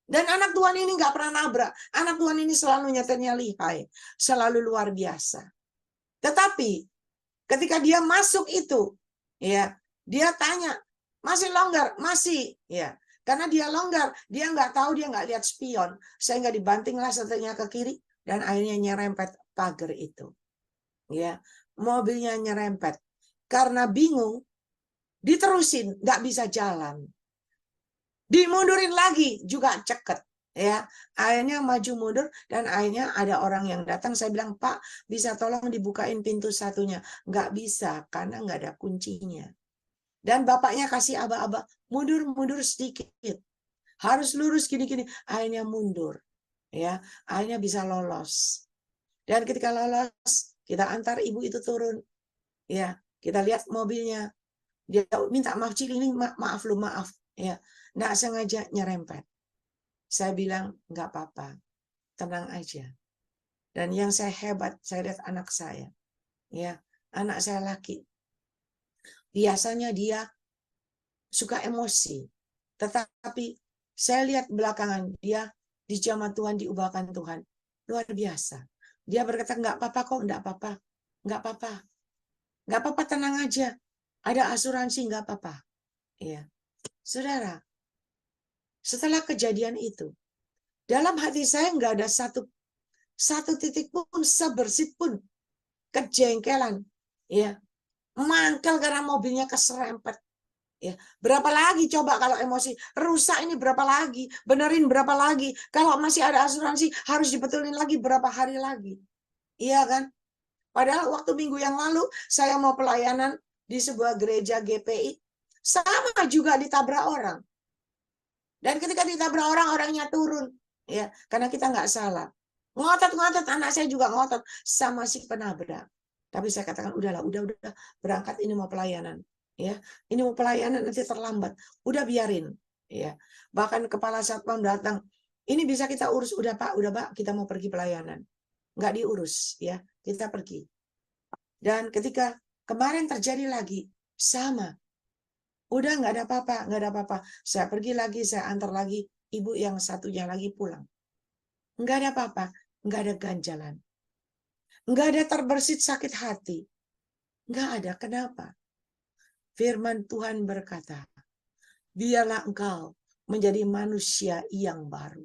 Speaker 1: Dan anak Tuhan ini nggak pernah nabrak. Anak Tuhan ini selalu nyetirnya lihai, selalu luar biasa. Tetapi ketika dia masuk itu, ya, dia tanya, masih longgar? Masih, ya. Karena dia longgar, dia nggak tahu, dia nggak lihat spion, sehingga dibantinglah setirnya ke kiri dan akhirnya nyerempet pagar itu. Ya, mobilnya nyerempet. Karena bingung, diterusin, nggak bisa jalan. Dimundurin lagi, juga ceket. Ya, akhirnya maju mundur dan akhirnya ada orang yang datang. Saya bilang, Pak, bisa tolong dibukain pintu satunya? Nggak bisa, karena nggak ada kuncinya. Dan bapaknya kasih aba-aba, mundur sedikit, harus lurus gini-gini. Akhirnya mundur, ya, akhirnya bisa lolos. Dan ketika lolos, kita antar ibu itu turun, ya, kita lihat mobilnya. Dia minta maaf, Cili, maaf lu, maaf, ya, nggak sengaja nyerempet. Saya bilang, nggak apa-apa, tenang aja. Dan yang saya hebat, saya lihat anak saya. Ya, anak saya laki. Biasanya dia suka emosi. Tetapi saya lihat belakangan dia dijamah Tuhan, diubahkan Tuhan. Luar biasa. Dia berkata, nggak apa-apa kok, nggak apa-apa. Nggak apa-apa. Nggak apa-apa, tenang aja. Ada asuransi, nggak apa-apa. Ya. Saudara, setelah kejadian itu, dalam hati saya nggak ada satu titik pun, sebersit pun kejengkelan, ya, mangkel karena mobilnya keserempet, ya. Berapa lagi coba kalau emosi rusak ini, berapa lagi, benerin berapa lagi, kalau masih ada asuransi harus dibetulin lagi berapa hari lagi, iya kan? Padahal waktu minggu yang lalu saya mau pelayanan di sebuah gereja GPI, sama juga ditabrak orang. Dan ketika ditabrak orang, orangnya turun, ya, karena kita nggak salah. Ngotot, anak saya juga ngotot sama si penabrak. Tapi saya katakan, udahlah, udah berangkat, ini mau pelayanan, ya, ini mau pelayanan nanti terlambat, udah biarin, ya. Bahkan kepala satpam datang, ini bisa kita urus, udah Pak, kita mau pergi pelayanan, nggak diurus, ya, kita pergi. Dan ketika kemarin terjadi lagi, sama. Udah nggak ada apa-apa. Saya pergi lagi, saya antar lagi ibu yang satunya lagi pulang. Nggak ada apa-apa, nggak ada ganjalan. Nggak ada terbersit sakit hati. Nggak ada, kenapa? Firman Tuhan berkata, biarlah engkau menjadi manusia yang baru.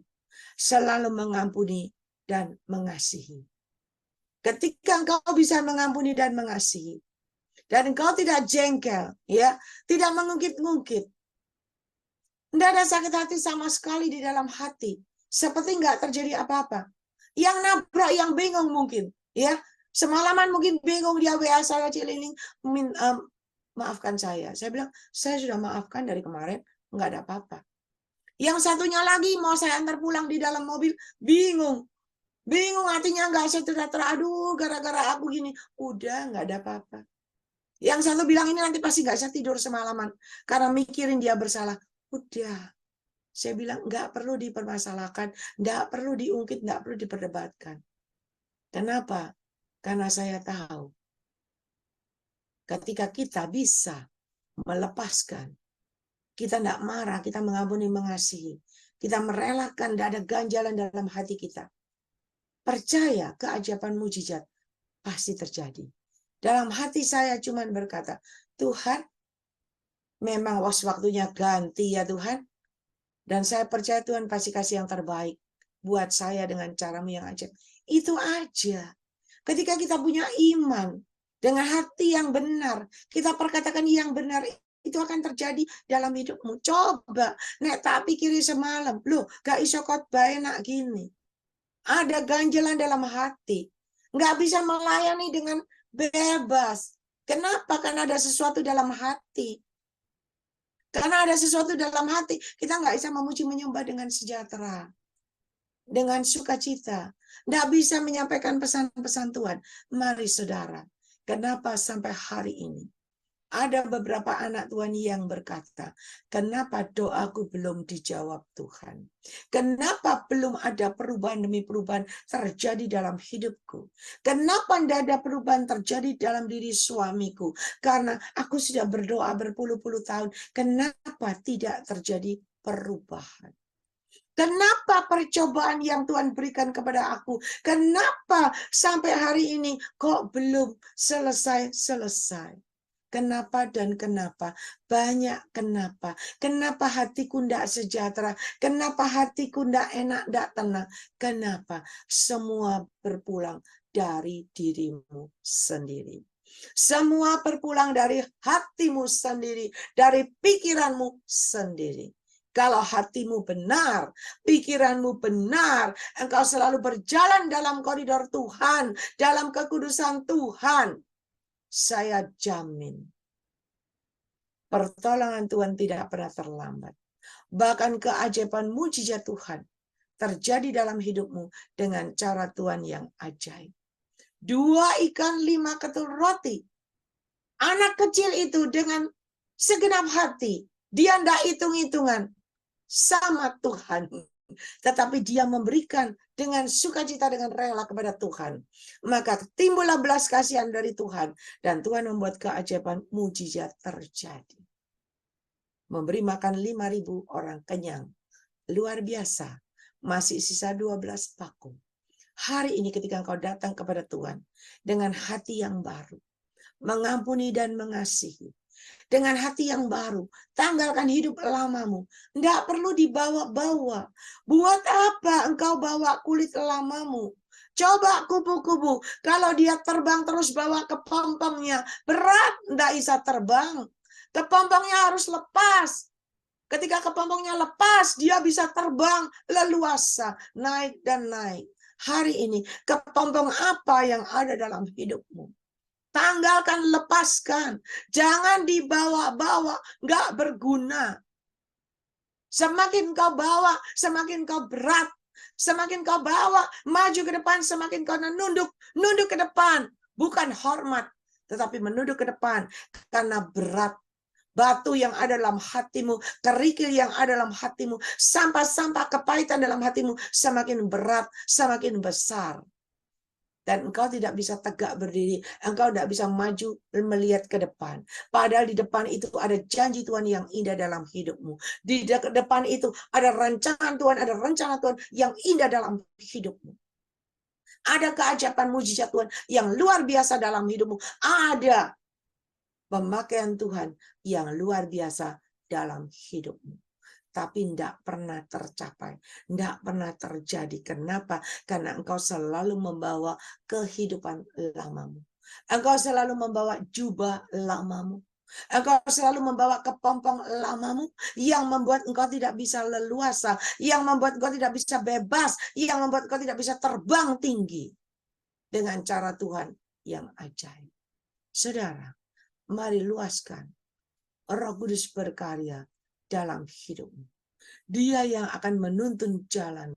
Speaker 1: Selalu mengampuni dan mengasihi. Ketika engkau bisa mengampuni dan mengasihi, dan engkau tidak jengkel, ya, tidak mengungkit-ungkit, tidak ada sakit hati sama sekali di dalam hati. Seperti nggak terjadi apa-apa. Yang nabrak, yang bingung mungkin. Ya, semalaman mungkin bingung, dia WA saya, Cililing, maafkan saya. Saya bilang, saya sudah maafkan dari kemarin, nggak ada apa-apa. Yang satunya lagi mau saya antar pulang di dalam mobil, bingung. Bingung, hatinya nggak sejahtera. Aduh, gara-gara aku gini. Udah, nggak ada apa-apa. Yang satu bilang, ini nanti pasti nggak bisa tidur semalaman. Karena mikirin dia bersalah. Udah. Saya bilang, nggak perlu dipermasalahkan, nggak perlu diungkit, nggak perlu diperdebatkan. Kenapa? Karena saya tahu, ketika kita bisa melepaskan, kita nggak marah, kita mengampuni, mengasihi, kita merelakan, tidak ada ganjalan dalam hati kita. Percaya keajaiban mujizat pasti terjadi. Dalam hati saya cuma berkata, Tuhan, memang waktunya ganti ya Tuhan. Dan saya percaya Tuhan pasti kasih yang terbaik buat saya dengan caramu yang ajaib. Itu aja. Ketika kita punya iman dengan hati yang benar, kita perkatakan yang benar, itu akan terjadi dalam hidupmu. Coba, nek tak pikiri semalam, loh, gak iso khotbah enak gini. Ada ganjalan dalam hati. Nggak bisa melayani dengan bebas. Kenapa? Karena ada sesuatu dalam hati. Karena ada sesuatu dalam hati, kita nggak bisa memuji menyembah dengan sejahtera, dengan sukacita. Nggak bisa menyampaikan pesan-pesan Tuhan. Mari saudara, kenapa sampai hari ini ada beberapa anak Tuhan yang berkata, kenapa doaku belum dijawab Tuhan? Kenapa belum ada perubahan demi perubahan terjadi dalam hidupku? Kenapa tidak ada perubahan terjadi dalam diri suamiku? Karena aku sudah berdoa berpuluh-puluh tahun. Kenapa tidak terjadi perubahan? Kenapa percobaan yang Tuhan berikan kepada aku? Kenapa sampai hari ini kok belum selesai-selesai? Kenapa dan kenapa? Banyak kenapa. Kenapa hatiku tidak sejahtera? Kenapa hatiku tidak enak, tidak tenang? Kenapa? Semua berpulang dari dirimu sendiri. Semua berpulang dari hatimu sendiri, dari pikiranmu sendiri. Kalau hatimu benar, pikiranmu benar, engkau selalu berjalan dalam koridor Tuhan, dalam kekudusan Tuhan, saya jamin pertolongan Tuhan tidak pernah terlambat. Bahkan keajaiban mujizat Tuhan terjadi dalam hidupmu dengan cara Tuhan yang ajaib. 2 ikan 5 ketul roti. Anak kecil itu dengan segenap hati, dia tidak hitung-hitungan sama Tuhan. Tetapi dia memberikan dengan sukacita, dengan rela kepada Tuhan. Maka timbullah belas kasihan dari Tuhan. Dan Tuhan membuat keajaiban mujizat terjadi. Memberi makan 5.000 orang kenyang. Luar biasa. Masih sisa 12 paku. Hari ini ketika engkau datang kepada Tuhan dengan hati yang baru, mengampuni dan mengasihi, dengan hati yang baru, tanggalkan hidup lamamu. Tidak perlu dibawa-bawa. Buat apa engkau bawa kulit lamamu? Coba kupu-kupu, kalau dia terbang terus bawa kepompongnya, berat, tidak bisa terbang. Kepompongnya harus lepas. Ketika kepompongnya lepas, dia bisa terbang leluasa, naik dan naik. Hari ini, kepompong apa yang ada dalam hidupmu? Tanggalkan, lepaskan. Jangan dibawa-bawa, nggak berguna. Semakin kau bawa, semakin kau berat. Semakin kau bawa, maju ke depan, semakin kau nunduk ke depan. Bukan hormat, tetapi menunduk ke depan. Karena berat. Batu yang ada dalam hatimu, kerikil yang ada dalam hatimu, sampah-sampah kepahitan dalam hatimu, semakin berat, semakin besar. Dan engkau tidak bisa tegak berdiri, engkau tidak bisa maju melihat ke depan. Padahal di depan itu ada janji Tuhan yang indah dalam hidupmu. Di depan itu ada rancangan Tuhan, ada rencana Tuhan yang indah dalam hidupmu. Ada keajaiban mujizat Tuhan yang luar biasa dalam hidupmu. Ada pemakaian Tuhan yang luar biasa dalam hidupmu. Tapi tidak pernah tercapai, tidak pernah terjadi. Kenapa? Karena engkau selalu membawa kehidupan lamamu. Engkau selalu membawa jubah lamamu. Engkau selalu membawa kepompong lamamu yang membuat engkau tidak bisa leluasa, yang membuat engkau tidak bisa bebas, yang membuat engkau tidak bisa terbang tinggi dengan cara Tuhan yang ajaib. Saudara, mari luaskan. Roh Kudus berkarya dalam hidupmu. Dia yang akan menuntun jalan.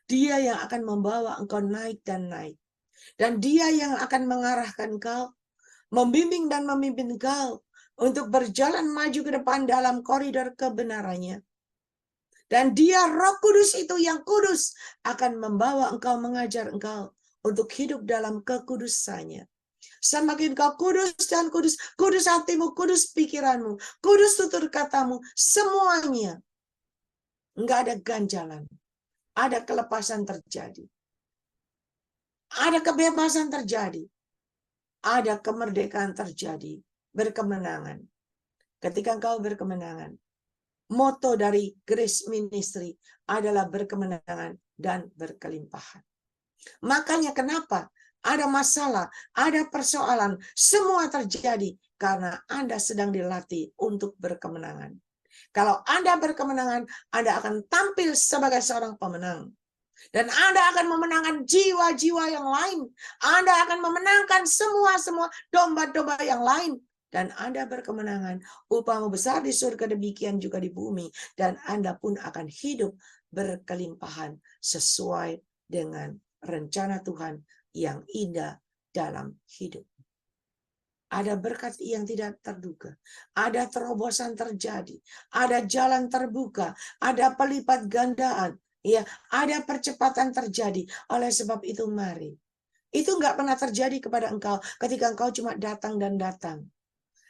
Speaker 1: Dia yang akan membawa engkau naik dan naik. Dan dia yang akan mengarahkan kau, membimbing dan memimpin kau untuk berjalan maju ke depan dalam koridor kebenarannya. Dan dia Roh Kudus itu yang kudus akan membawa engkau, mengajar engkau untuk hidup dalam kekudusannya. Semakin kau kudus dan kudus, kudus hatimu, kudus pikiranmu, kudus tutur katamu, semuanya. Enggak ada ganjalan. Ada kelepasan terjadi. Ada kebebasan terjadi. Ada kemerdekaan terjadi. Berkemenangan. Ketika engkau berkemenangan, moto dari Grace Ministry adalah berkemenangan dan berkelimpahan. Makanya kenapa ada masalah, ada persoalan, semua terjadi karena Anda sedang dilatih untuk berkemenangan. Kalau Anda berkemenangan, Anda akan tampil sebagai seorang pemenang. Dan Anda akan memenangkan jiwa-jiwa yang lain. Anda akan memenangkan semua domba-domba yang lain. Dan Anda berkemenangan, upahmu besar di surga, demikian juga di bumi. Dan Anda pun akan hidup berkelimpahan sesuai dengan rencana Tuhan yang indah dalam hidup. Ada berkat yang tidak terduga, ada terobosan terjadi, ada jalan terbuka, ada pelipat gandaan, ya, ada percepatan terjadi. Oleh sebab itu mari. Itu nggak pernah terjadi kepada engkau ketika engkau cuma datang dan datang.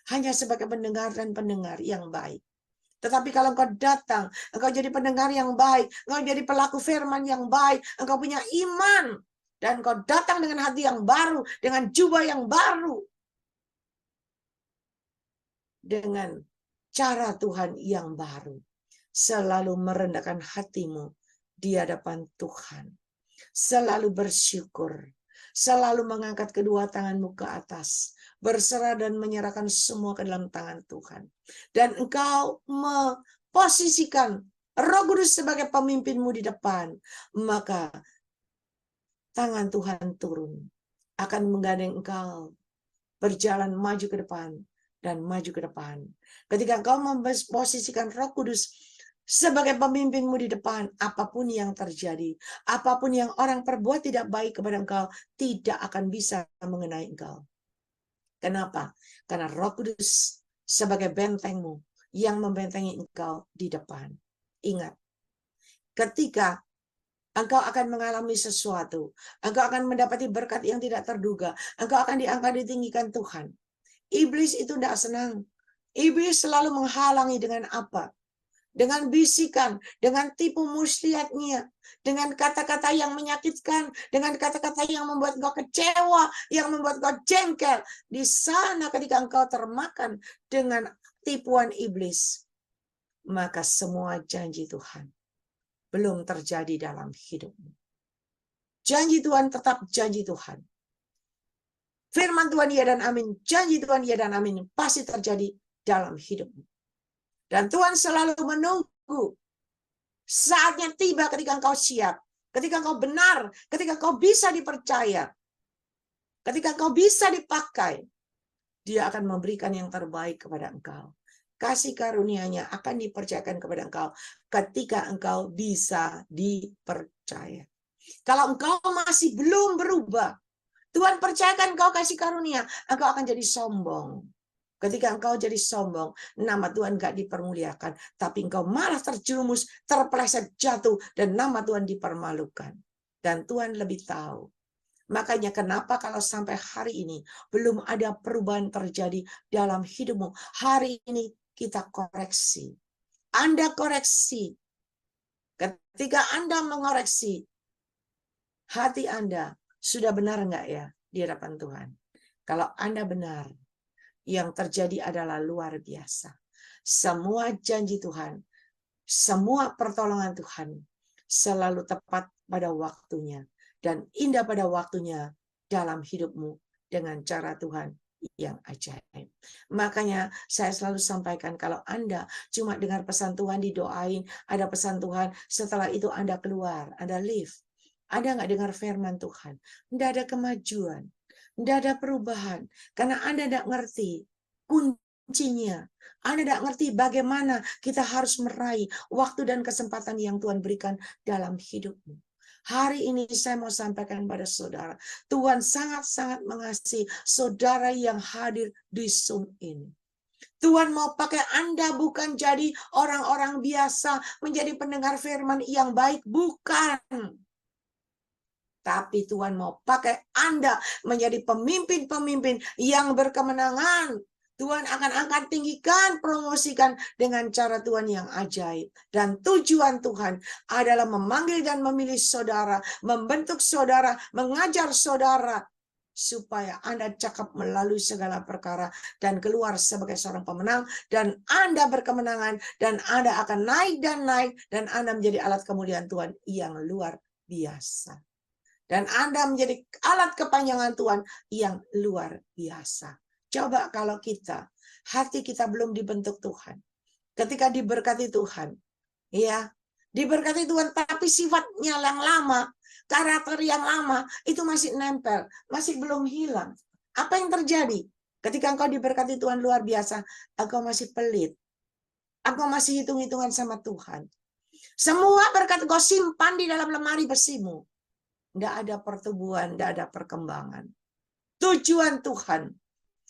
Speaker 1: Hanya sebagai pendengar dan pendengar yang baik. Tetapi kalau engkau datang, engkau jadi pendengar yang baik, engkau jadi pelaku firman yang baik, engkau punya iman, dan engkau datang dengan hati yang baru, dengan jubah yang baru, dengan cara Tuhan yang baru, selalu merendahkan hatimu di hadapan Tuhan, selalu bersyukur, Selalu mengangkat kedua tanganmu ke atas, berserah dan menyerahkan semua ke dalam tangan Tuhan. Dan engkau memposisikan Roh Kudus sebagai pemimpinmu di depan, maka tangan Tuhan turun, akan menggandeng engkau berjalan maju ke depan dan maju ke depan. Ketika engkau memposisikan Roh Kudus sebagai pemimpinmu di depan, apapun yang terjadi, apapun yang orang perbuat tidak baik kepada engkau, tidak akan bisa mengenai engkau. Kenapa? Karena Roh Kudus sebagai bentengmu yang membentengi engkau di depan. Ingat, ketika engkau akan mengalami sesuatu, engkau akan mendapati berkat yang tidak terduga, engkau akan diangkat ditinggikan Tuhan. Iblis itu tidak senang. Iblis selalu menghalangi dengan apa? Dengan bisikan, dengan tipu muslihatnya, dengan kata-kata yang menyakitkan, dengan kata-kata yang membuat engkau kecewa, yang membuat engkau jengkel. Di sana ketika engkau termakan dengan tipuan iblis, maka semua janji Tuhan belum terjadi dalam hidupmu. Janji Tuhan tetap janji Tuhan. Firman Tuhan ya dan amin, janji Tuhan ya dan amin, pasti terjadi dalam hidupmu. Dan Tuhan selalu menunggu saatnya tiba ketika engkau siap, ketika engkau benar, ketika engkau bisa dipercaya, ketika engkau bisa dipakai, Dia akan memberikan yang terbaik kepada engkau. Kasih karunia-Nya akan dipercayakan kepada engkau ketika engkau bisa dipercaya. Kalau engkau masih belum berubah, Tuhan percayakan engkau kasih karunia, engkau akan jadi sombong. Ketika engkau jadi sombong, nama Tuhan gak dipermuliakan, tapi engkau malah terjerumus, terpeleset jatuh, dan nama Tuhan dipermalukan. Dan Tuhan lebih tahu. Makanya kenapa kalau sampai hari ini belum ada perubahan terjadi dalam hidupmu, hari ini kita koreksi. Anda koreksi. Ketika Anda mengoreksi, hati Anda sudah benar enggak ya di hadapan Tuhan? Kalau Anda benar, yang terjadi adalah luar biasa. Semua janji Tuhan, semua pertolongan Tuhan selalu tepat pada waktunya dan indah pada waktunya dalam hidupmu dengan cara Tuhan yang ajaib. Makanya saya selalu sampaikan, kalau Anda cuma dengar pesan Tuhan, didoain, ada pesan Tuhan, setelah itu Anda keluar, Anda leave, Anda nggak dengar firman Tuhan, tidak ada kemajuan, tidak ada perubahan, karena Anda tidak ngerti kuncinya. Anda tidak ngerti bagaimana kita harus meraih waktu dan kesempatan yang Tuhan berikan dalam hidupmu. Hari ini saya mau sampaikan pada saudara, Tuhan sangat-sangat mengasihi saudara yang hadir di Zoom ini. Tuhan mau pakai Anda bukan jadi orang-orang biasa, menjadi pendengar firman yang baik, bukan. Tapi Tuhan mau pakai Anda menjadi pemimpin-pemimpin yang berkemenangan. Tuhan akan angkat tinggikan, promosikan dengan cara Tuhan yang ajaib. Dan tujuan Tuhan adalah memanggil dan memilih saudara, membentuk saudara, mengajar saudara, supaya Anda cakap melalui segala perkara dan keluar sebagai seorang pemenang, dan Anda berkemenangan, dan Anda akan naik dan naik, dan Anda menjadi alat kemuliaan Tuhan yang luar biasa. Dan Anda menjadi alat kepanjangan Tuhan yang luar biasa. Coba kalau kita, hati kita belum dibentuk Tuhan. Ketika diberkati Tuhan, ya, diberkati Tuhan, tapi sifatnya yang lama, karakter yang lama, itu masih nempel, masih belum hilang. Apa yang terjadi? Ketika engkau diberkati Tuhan luar biasa, engkau masih pelit. Engkau masih hitung-hitungan sama Tuhan. Semua berkat engkau simpan di dalam lemari besimu. Tidak ada pertumbuhan, tidak ada perkembangan. Tujuan Tuhan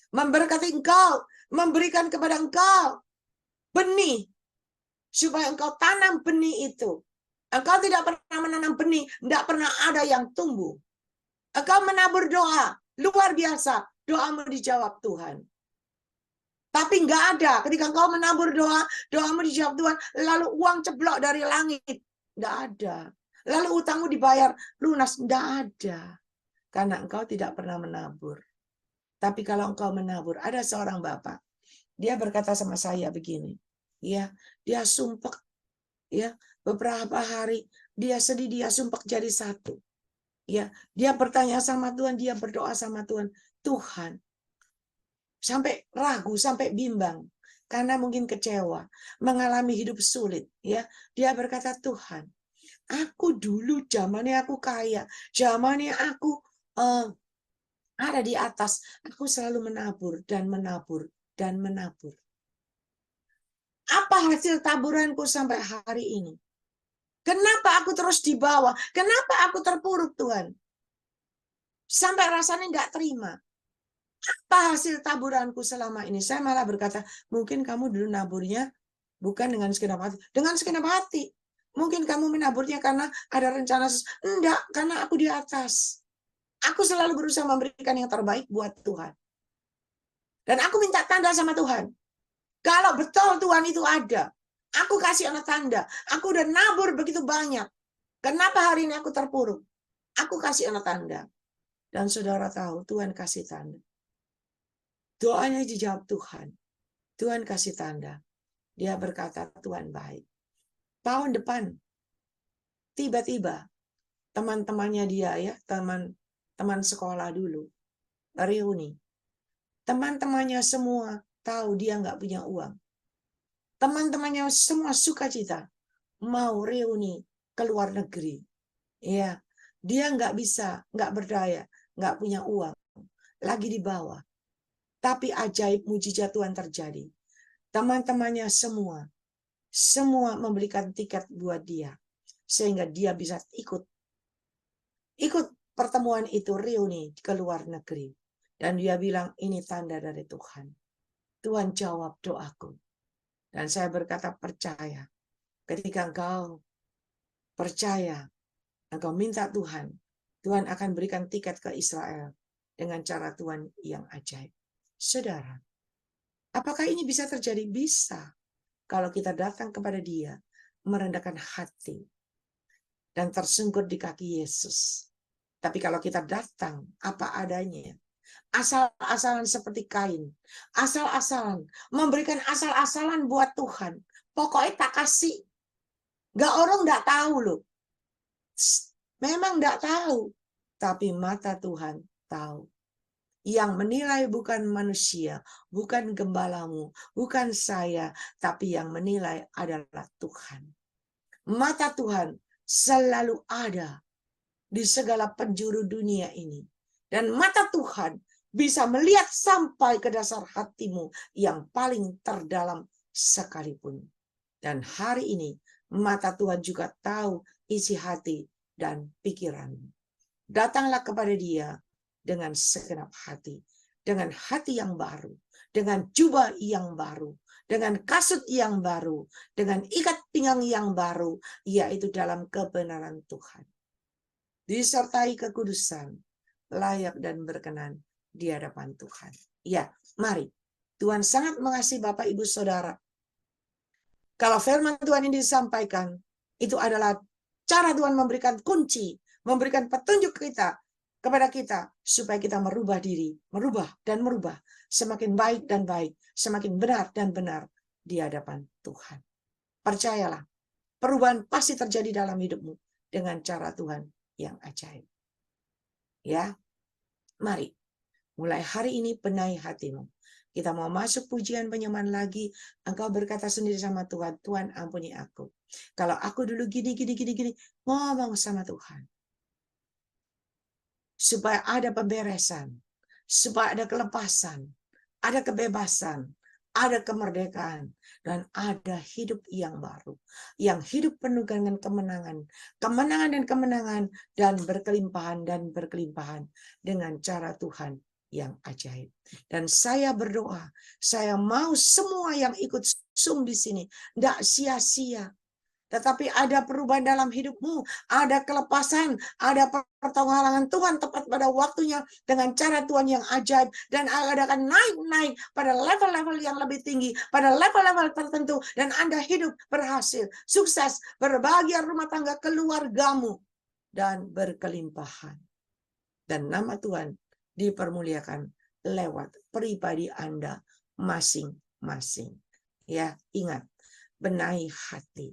Speaker 1: memberkati engkau, memberikan kepada engkau benih, supaya engkau tanam benih itu. Engkau tidak pernah menanam benih, tidak pernah ada yang tumbuh. Engkau menabur doa, luar biasa, doamu dijawab Tuhan. Tapi nggak ada, ketika engkau menabur doa, doamu dijawab Tuhan, lalu uang ceblok dari langit. Nggak ada. Lalu utangmu dibayar lunas, tidak ada. Karena engkau tidak pernah menabur. Tapi kalau engkau menabur, ada seorang bapak, dia berkata sama saya begini, ya, dia sumpek, ya, beberapa hari dia sedih, dia sumpek jadi satu. Ya, dia bertanya sama Tuhan, dia berdoa sama Tuhan. Tuhan, sampai ragu, sampai bimbang. Karena mungkin kecewa, mengalami hidup sulit. Ya, dia berkata, Tuhan, aku dulu zamannya aku kaya, zamannya aku ada di atas, aku selalu menabur dan menabur dan menabur. Apa hasil taburanku sampai hari ini? Kenapa aku terus di bawah? Kenapa aku terpuruk, Tuhan? Sampai rasanya nggak terima. Apa hasil taburanku selama ini? Saya malah berkata, mungkin kamu dulu naburnya bukan dengan segenap hati. Dengan segenap hati. Mungkin kamu menaburnya karena ada rencana. Enggak, karena aku di atas. Aku selalu berusaha memberikan yang terbaik buat Tuhan. Dan aku minta tanda sama Tuhan. Kalau betul Tuhan itu ada, aku kasih anak tanda. Aku udah nabur begitu banyak. Kenapa hari ini aku terpuruk? Aku kasih anak tanda. Dan saudara tahu, Tuhan kasih tanda. Doanya dijawab Tuhan. Tuhan kasih tanda. Dia berkata, Tuhan baik. Tahun depan, tiba-tiba, teman-temannya dia, ya, teman sekolah dulu, reuni. Teman-temannya semua tahu dia nggak punya uang. Teman-temannya semua sukacita mau reuni ke luar negeri. Ya, dia nggak bisa, nggak berdaya, nggak punya uang, lagi di bawah. Tapi ajaib mujizat Tuhan terjadi. Teman-temannya semua membelikan tiket buat dia, sehingga dia bisa ikut pertemuan itu, reuni ke luar negeri. Dan dia bilang, ini tanda dari Tuhan. Tuhan jawab doaku. Dan saya berkata, percaya. Ketika engkau percaya, engkau minta Tuhan, Tuhan akan berikan tiket ke Israel dengan cara Tuhan yang ajaib. Saudara, apakah ini bisa terjadi? Bisa. Kalau kita datang kepada Dia, merendahkan hati, dan tersungkur di kaki Yesus. Tapi kalau kita datang apa adanya, asal-asalan seperti Kain, asal-asalan, memberikan asal-asalan buat Tuhan, pokoknya tak kasih. Gak, orang gak tahu loh. Memang gak tahu. Tapi mata Tuhan tahu. Yang menilai bukan manusia, bukan gembalamu, bukan saya, tapi yang menilai adalah Tuhan. Mata Tuhan selalu ada di segala penjuru dunia ini. Dan mata Tuhan bisa melihat sampai ke dasar hatimu yang paling terdalam sekalipun. Dan hari ini mata Tuhan juga tahu isi hati dan pikiranmu. Datanglah kepada Dia dengan segenap hati, dengan hati yang baru, dengan jubah yang baru, dengan kasut yang baru, dengan ikat pinggang yang baru, yaitu dalam kebenaran Tuhan. Disertai kekudusan, layak dan berkenan di hadapan Tuhan. Ya, mari. Tuhan sangat mengasihi Bapak, Ibu, Saudara. Kalau firman Tuhan ini disampaikan, itu adalah cara Tuhan memberikan kunci, memberikan petunjuk kepada kita, supaya kita merubah diri, merubah dan merubah, semakin baik dan baik, semakin benar dan benar di hadapan Tuhan. Percayalah, perubahan pasti terjadi dalam hidupmu dengan cara Tuhan yang ajaib. Ya, mari mulai hari ini benahi hatimu. Kita mau masuk pujian penyembahan lagi. Engkau berkata sendiri sama Tuhan, Tuhan ampuni aku. Kalau aku dulu gini, ngomong sama Tuhan. Supaya ada pemberesan, supaya ada kelepasan, ada kebebasan, ada kemerdekaan, dan ada hidup yang baru. Yang hidup penuh dengan kemenangan, kemenangan dan kemenangan, dan berkelimpahan dengan cara Tuhan yang ajaib. Dan saya berdoa, saya mau semua yang ikut Zoom di sini tidak sia-sia, tetapi ada perubahan dalam hidupmu, ada kelepasan, ada pertolongan Tuhan tepat pada waktunya dengan cara Tuhan yang ajaib, dan akan naik pada level-level yang lebih tinggi, pada level-level tertentu, dan Anda hidup berhasil, sukses, berbahagia rumah tangga keluargamu, dan berkelimpahan. Dan nama Tuhan dipermuliakan lewat pribadi Anda masing-masing. Ya, ingat, benahi hati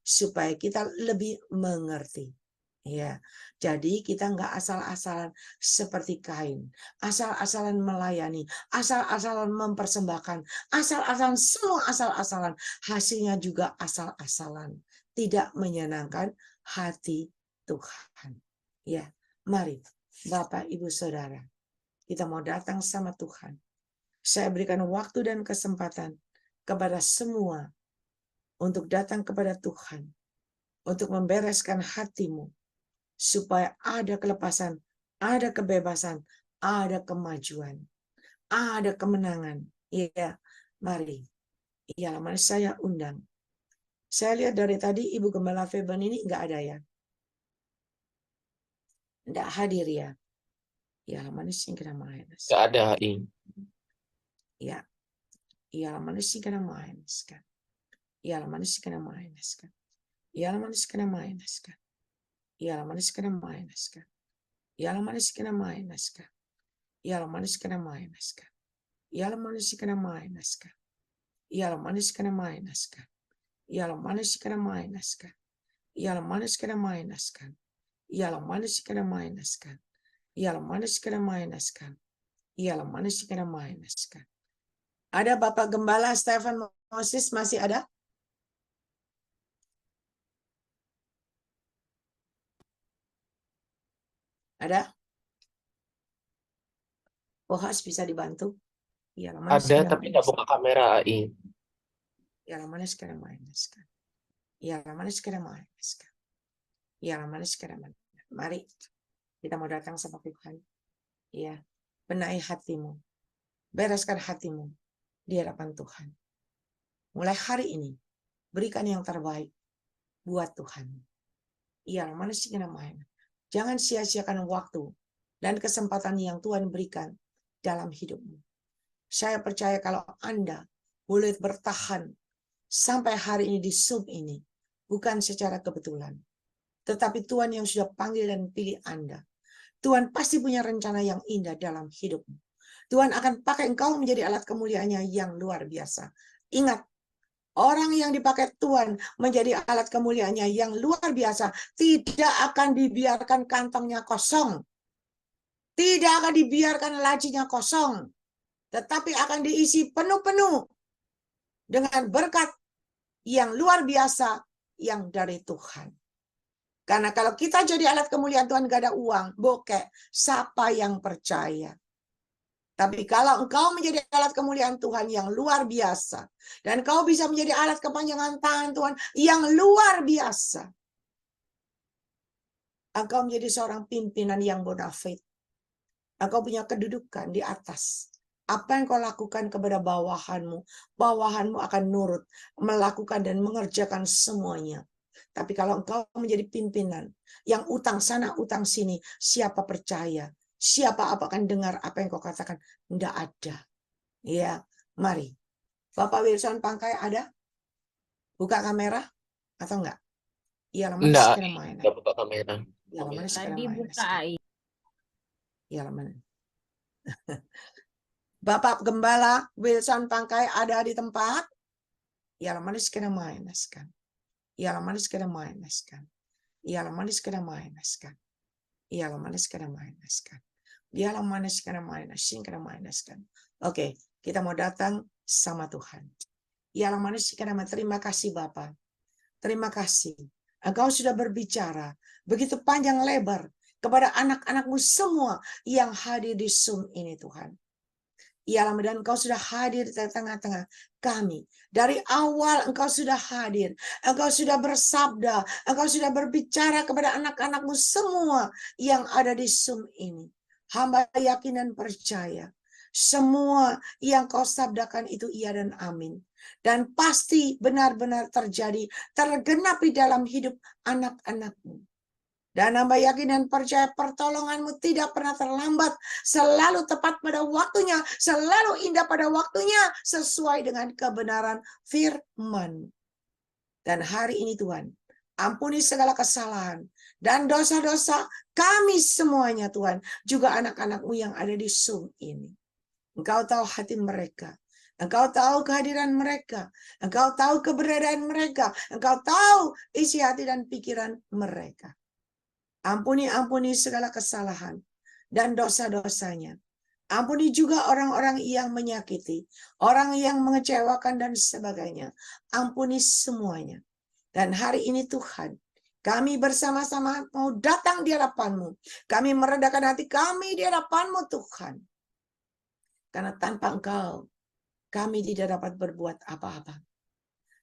Speaker 1: supaya kita lebih mengerti. Ya, jadi kita nggak asal-asalan seperti Kain, asal-asalan melayani, asal-asalan mempersembahkan, asal-asalan, semua asal-asalan, hasilnya juga asal-asalan, tidak menyenangkan hati Tuhan. Ya, mari Bapak, Ibu, Saudara, kita mau datang sama Tuhan. Saya berikan waktu dan kesempatan kepada semua untuk datang kepada Tuhan, untuk membereskan hatimu, supaya ada kelepasan, ada kebebasan, ada kemajuan, ada kemenangan. Iya, mari. Iya, mana saya undang. Saya lihat dari tadi Ibu Gembala Feben ini nggak ada ya. Nggak hadir ya. Ya, mana sih kena main.
Speaker 3: Nggak ada HI.
Speaker 1: Ya, iya, mana sih kena main. Ya, mana sih kena main. Ya, mana sih kena main. Ya, mana sih kena main. Ya, mana sih kena main. Ya, mana sih kena main. Ya, mana sih kena main. Ialah manis kena main naskah. Ialah manis kena main naskah. Ialah manis kena main naskah. Ialah manis kena main naskah. Ialah manis kena main naskah. Ialah manis kena main naskah. Ada Bapak Gembala Stefan Moses masih ada? Ada? Kohas bisa dibantu? Ialah manis
Speaker 3: Ada
Speaker 1: kena
Speaker 3: tapi
Speaker 1: main
Speaker 3: nggak
Speaker 1: naskah.
Speaker 3: buka kamera HI.
Speaker 1: Ialah manis kena main naskah. Ialah manis kena main naskah. Ialah manis kena main. Mari kita mau datang sama Tuhan. Ya, benahi hatimu. Bereskan hatimu di hadapan Tuhan. Mulai hari ini, berikan yang terbaik buat Tuhan. Iya, mana sih kena main. Jangan sia-siakan waktu dan kesempatan yang Tuhan berikan dalam hidupmu. Saya percaya kalau Anda boleh bertahan sampai hari ini di Zoom ini, bukan secara kebetulan, tetapi Tuhan yang sudah panggil dan pilih Anda. Tuhan pasti punya rencana yang indah dalam hidupmu. Tuhan akan pakai engkau menjadi alat kemuliaannya yang luar biasa. Ingat, orang yang dipakai Tuhan menjadi alat kemuliaannya yang luar biasa tidak akan dibiarkan kantongnya kosong. Tidak akan dibiarkan lacinya kosong. Tetapi akan diisi penuh-penuh dengan berkat yang luar biasa yang dari Tuhan. Karena kalau kita jadi alat kemuliaan Tuhan gak ada uang, bokeh, siapa yang percaya? Tapi kalau engkau menjadi alat kemuliaan Tuhan yang luar biasa, dan engkau bisa menjadi alat kepanjangan tangan Tuhan yang luar biasa, engkau menjadi seorang pimpinan yang bonafide. Engkau punya kedudukan di atas. Apa yang kau lakukan kepada bawahanmu, bawahanmu akan nurut, melakukan dan mengerjakan semuanya. Tapi kalau engkau menjadi pimpinan yang utang sana, utang sini, siapa percaya? Siapa apa akan dengar apa yang kau katakan? Tidak ada. Ya, mari. Bapak Wilson Pangkai ada? Buka kamera atau enggak? Iya, lama
Speaker 3: Enggak,
Speaker 1: sekarang main.
Speaker 3: nggak buka kamera.
Speaker 1: Iya, lama sekarang
Speaker 4: Tadi
Speaker 1: main.
Speaker 4: buka AI.
Speaker 1: Iya, lama. Bapak Gembala Wilson Pangkai ada di tempat? Iya, lama sekarang main. Iya, lama sekarang main. Iya, lama sekarang main. Iya, lama sekarang main. Dia lama sekarang main. Oke, kita mau datang sama Tuhan. Ya, lama sekarang main. Terima kasih Bapak. Terima kasih. Engkau sudah berbicara begitu panjang lebar kepada anak-anakmu semua yang hadir di Zoom ini Tuhan. Ya, lama dan engkau sudah hadir di tengah-tengah kami. Dari awal engkau sudah hadir. Engkau sudah bersabda. Engkau sudah berbicara kepada anak-anakmu semua yang ada di Zoom ini. Hamba yakin dan percaya. Semua yang kau sabdakan itu iya dan amin. Dan pasti benar-benar terjadi, tergenapi dalam hidup anak-anakmu. Dan hamba yakin dan percaya pertolonganmu tidak pernah terlambat. Selalu tepat pada waktunya. Selalu indah pada waktunya. Sesuai dengan kebenaran firman. Dan hari ini Tuhan, ampuni segala kesalahan dan dosa-dosa kami semuanya Tuhan. Juga anak-anakmu yang ada di Zoom ini. Engkau tahu hati mereka. Engkau tahu kehadiran mereka. Engkau tahu keberadaan mereka. Engkau tahu isi hati dan pikiran mereka. Ampuni segala kesalahan dan dosa-dosanya. Ampuni juga orang-orang yang menyakiti, orang yang mengecewakan dan sebagainya. Ampuni semuanya. Dan hari ini Tuhan, kami bersama-sama mau datang di hadapan-Mu. Kami meredakan hati kami di hadapan-Mu Tuhan. Karena tanpa Engkau, kami tidak dapat berbuat apa-apa.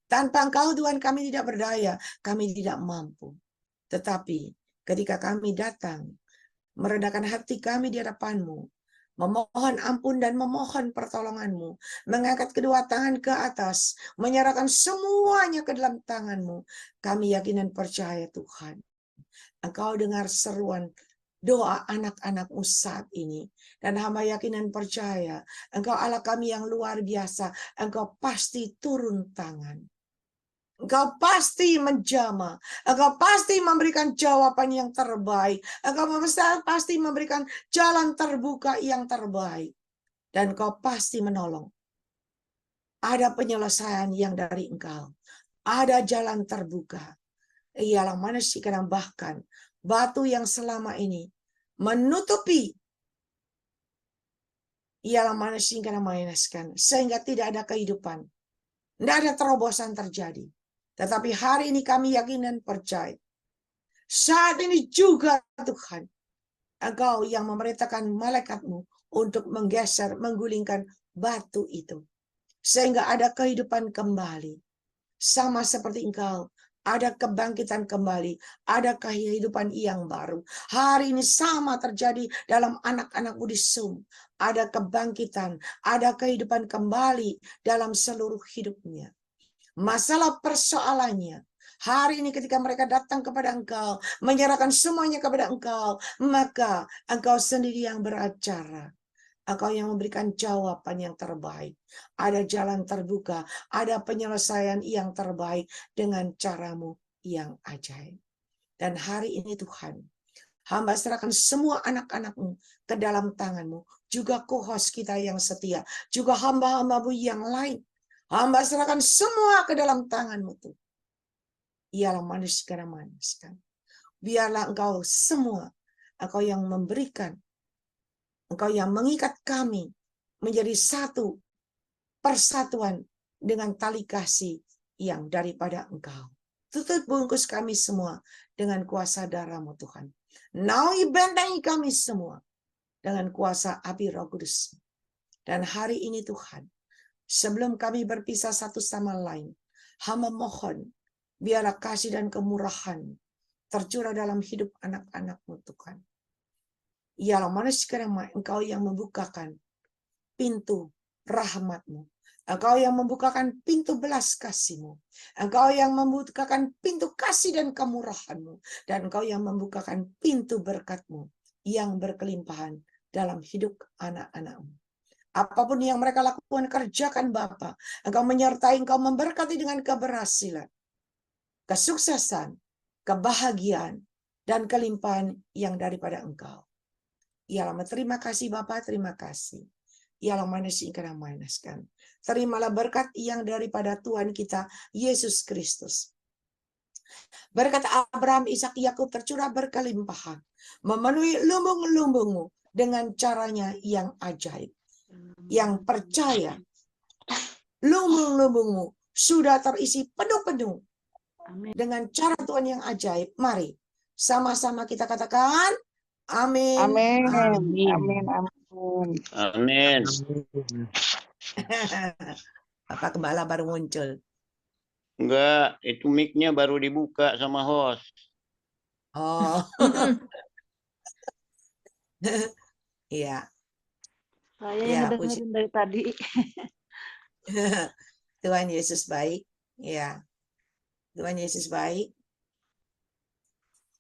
Speaker 1: Tanpa Engkau Tuhan kami tidak berdaya, kami tidak mampu. Tetapi ketika kami datang, merendahkan hati kami di hadapan-Mu, memohon ampun dan memohon pertolongan-Mu, mengangkat kedua tangan ke atas, menyerahkan semuanya ke dalam tangan-Mu, kami yakin dan percaya Tuhan, Engkau dengar seruan doa anak-anak-Mu saat ini. Dan hamba yakin dan percaya, Engkau Allah kami yang luar biasa, Engkau pasti turun tangan. Engkau pasti menjamah. Engkau pasti memberikan jawaban yang terbaik. Engkau pasti memberikan jalan terbuka yang terbaik. Dan Engkau pasti menolong. Ada penyelesaian yang dari Engkau. Ada jalan terbuka. Ialah manusia kadang bahkan batu yang selama ini menutupi. Ialah manusia kadang mengenaskan. Sehingga tidak ada kehidupan. Tidak ada terobosan terjadi. Tetapi hari ini kami yakin dan percaya. Saat ini juga Tuhan, Engkau yang memerintahkan malaikat-Mu untuk menggeser, menggulingkan batu itu. Sehingga ada kehidupan kembali. Sama seperti Engkau, ada kebangkitan kembali, ada kehidupan yang baru. Hari ini sama terjadi dalam anak-anak-Mu di Zoom. Ada kebangkitan, ada kehidupan kembali dalam seluruh hidupnya. Masalah persoalannya, hari ini ketika mereka datang kepada Engkau, menyerahkan semuanya kepada Engkau, maka Engkau sendiri yang beracara. Engkau yang memberikan jawaban yang terbaik. Ada jalan terbuka, ada penyelesaian yang terbaik dengan cara-Mu yang ajaib. Dan hari ini Tuhan, hamba serahkan semua anak-anak-Mu ke dalam tangan-Mu. Juga co-host kita yang setia, juga hamba-hamba-Mu yang lain. Hamba serahkan semua ke dalam tangan-Mu Tuhan. Ialah manusia manusia. Biarlah Engkau semua, Engkau yang memberikan, Engkau yang mengikat kami menjadi satu persatuan dengan tali kasih yang daripada Engkau. Tutup bungkus kami semua dengan kuasa darah-Mu Tuhan. Naungi bentengi kami semua dengan kuasa api Roh Kudus. Dan hari ini Tuhan, sebelum kami berpisah satu sama lain, hamba mohon, biarlah kasih dan kemurahan tercurah dalam hidup anak-anak-Mu Tuhan. Ialah manusia Engkau yang membukakan pintu rahmat-Mu. Engkau yang membukakan pintu belas kasih-Mu. Engkau yang membukakan pintu kasih dan kemurahan-Mu. Dan Engkau yang membukakan pintu berkat-Mu yang berkelimpahan dalam hidup anak-anak-Mu. Apapun yang mereka lakukan, kerjakan Bapa. Engkau menyertai, Engkau memberkati dengan keberhasilan, kesuksesan, kebahagiaan, dan kelimpahan yang daripada Engkau. Ialah terima kasih Bapa, terima kasih. Ialah manusia yang mengenaskan. Terimalah berkat yang daripada Tuhan kita, Yesus Kristus. Berkat Abraham, Ishak, Yakub tercurah berkelimpahan. Memenuhi lumbung-lumbungmu dengan caranya yang ajaib. Yang percaya, lumbung-lumbungmu sudah terisi penuh-penuh dengan cara Tuhan yang ajaib. Mari sama-sama kita katakan amin.
Speaker 3: Amin.
Speaker 1: Amin.
Speaker 3: Amin. Amin.
Speaker 4: Amin.
Speaker 1: Bapak Gembala baru muncul.
Speaker 4: Enggak, itu mic-nya baru dibuka sama host.
Speaker 1: Oh. Iya.
Speaker 2: Saya
Speaker 1: Ya,
Speaker 2: yang dengerin dari tadi.
Speaker 1: Tuhan Yesus baik. Ya. Tuhan Yesus baik.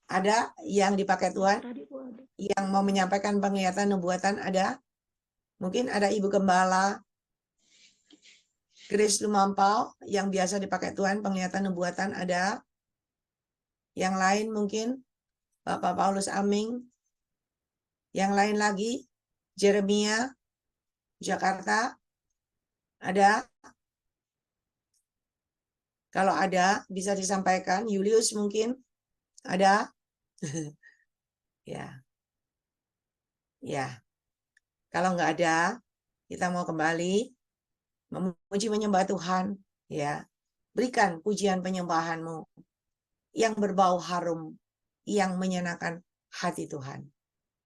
Speaker 1: Ada yang dipakai Tuhan? Yang mau menyampaikan penglihatan nubuatan ada? Mungkin ada Ibu Gembala Grace Lumampau yang biasa dipakai Tuhan penglihatan nubuatan ada? Yang lain mungkin Bapak Paulus Aming. Yang lain lagi Jeremia Jakarta ada? Kalau ada bisa disampaikan. Julius mungkin ada? Ya. Ya. Kalau nggak ada, kita mau kembali memuji menyembah Tuhan, ya. Berikan pujian penyembahanmu yang berbau harum, yang menyenangkan hati Tuhan.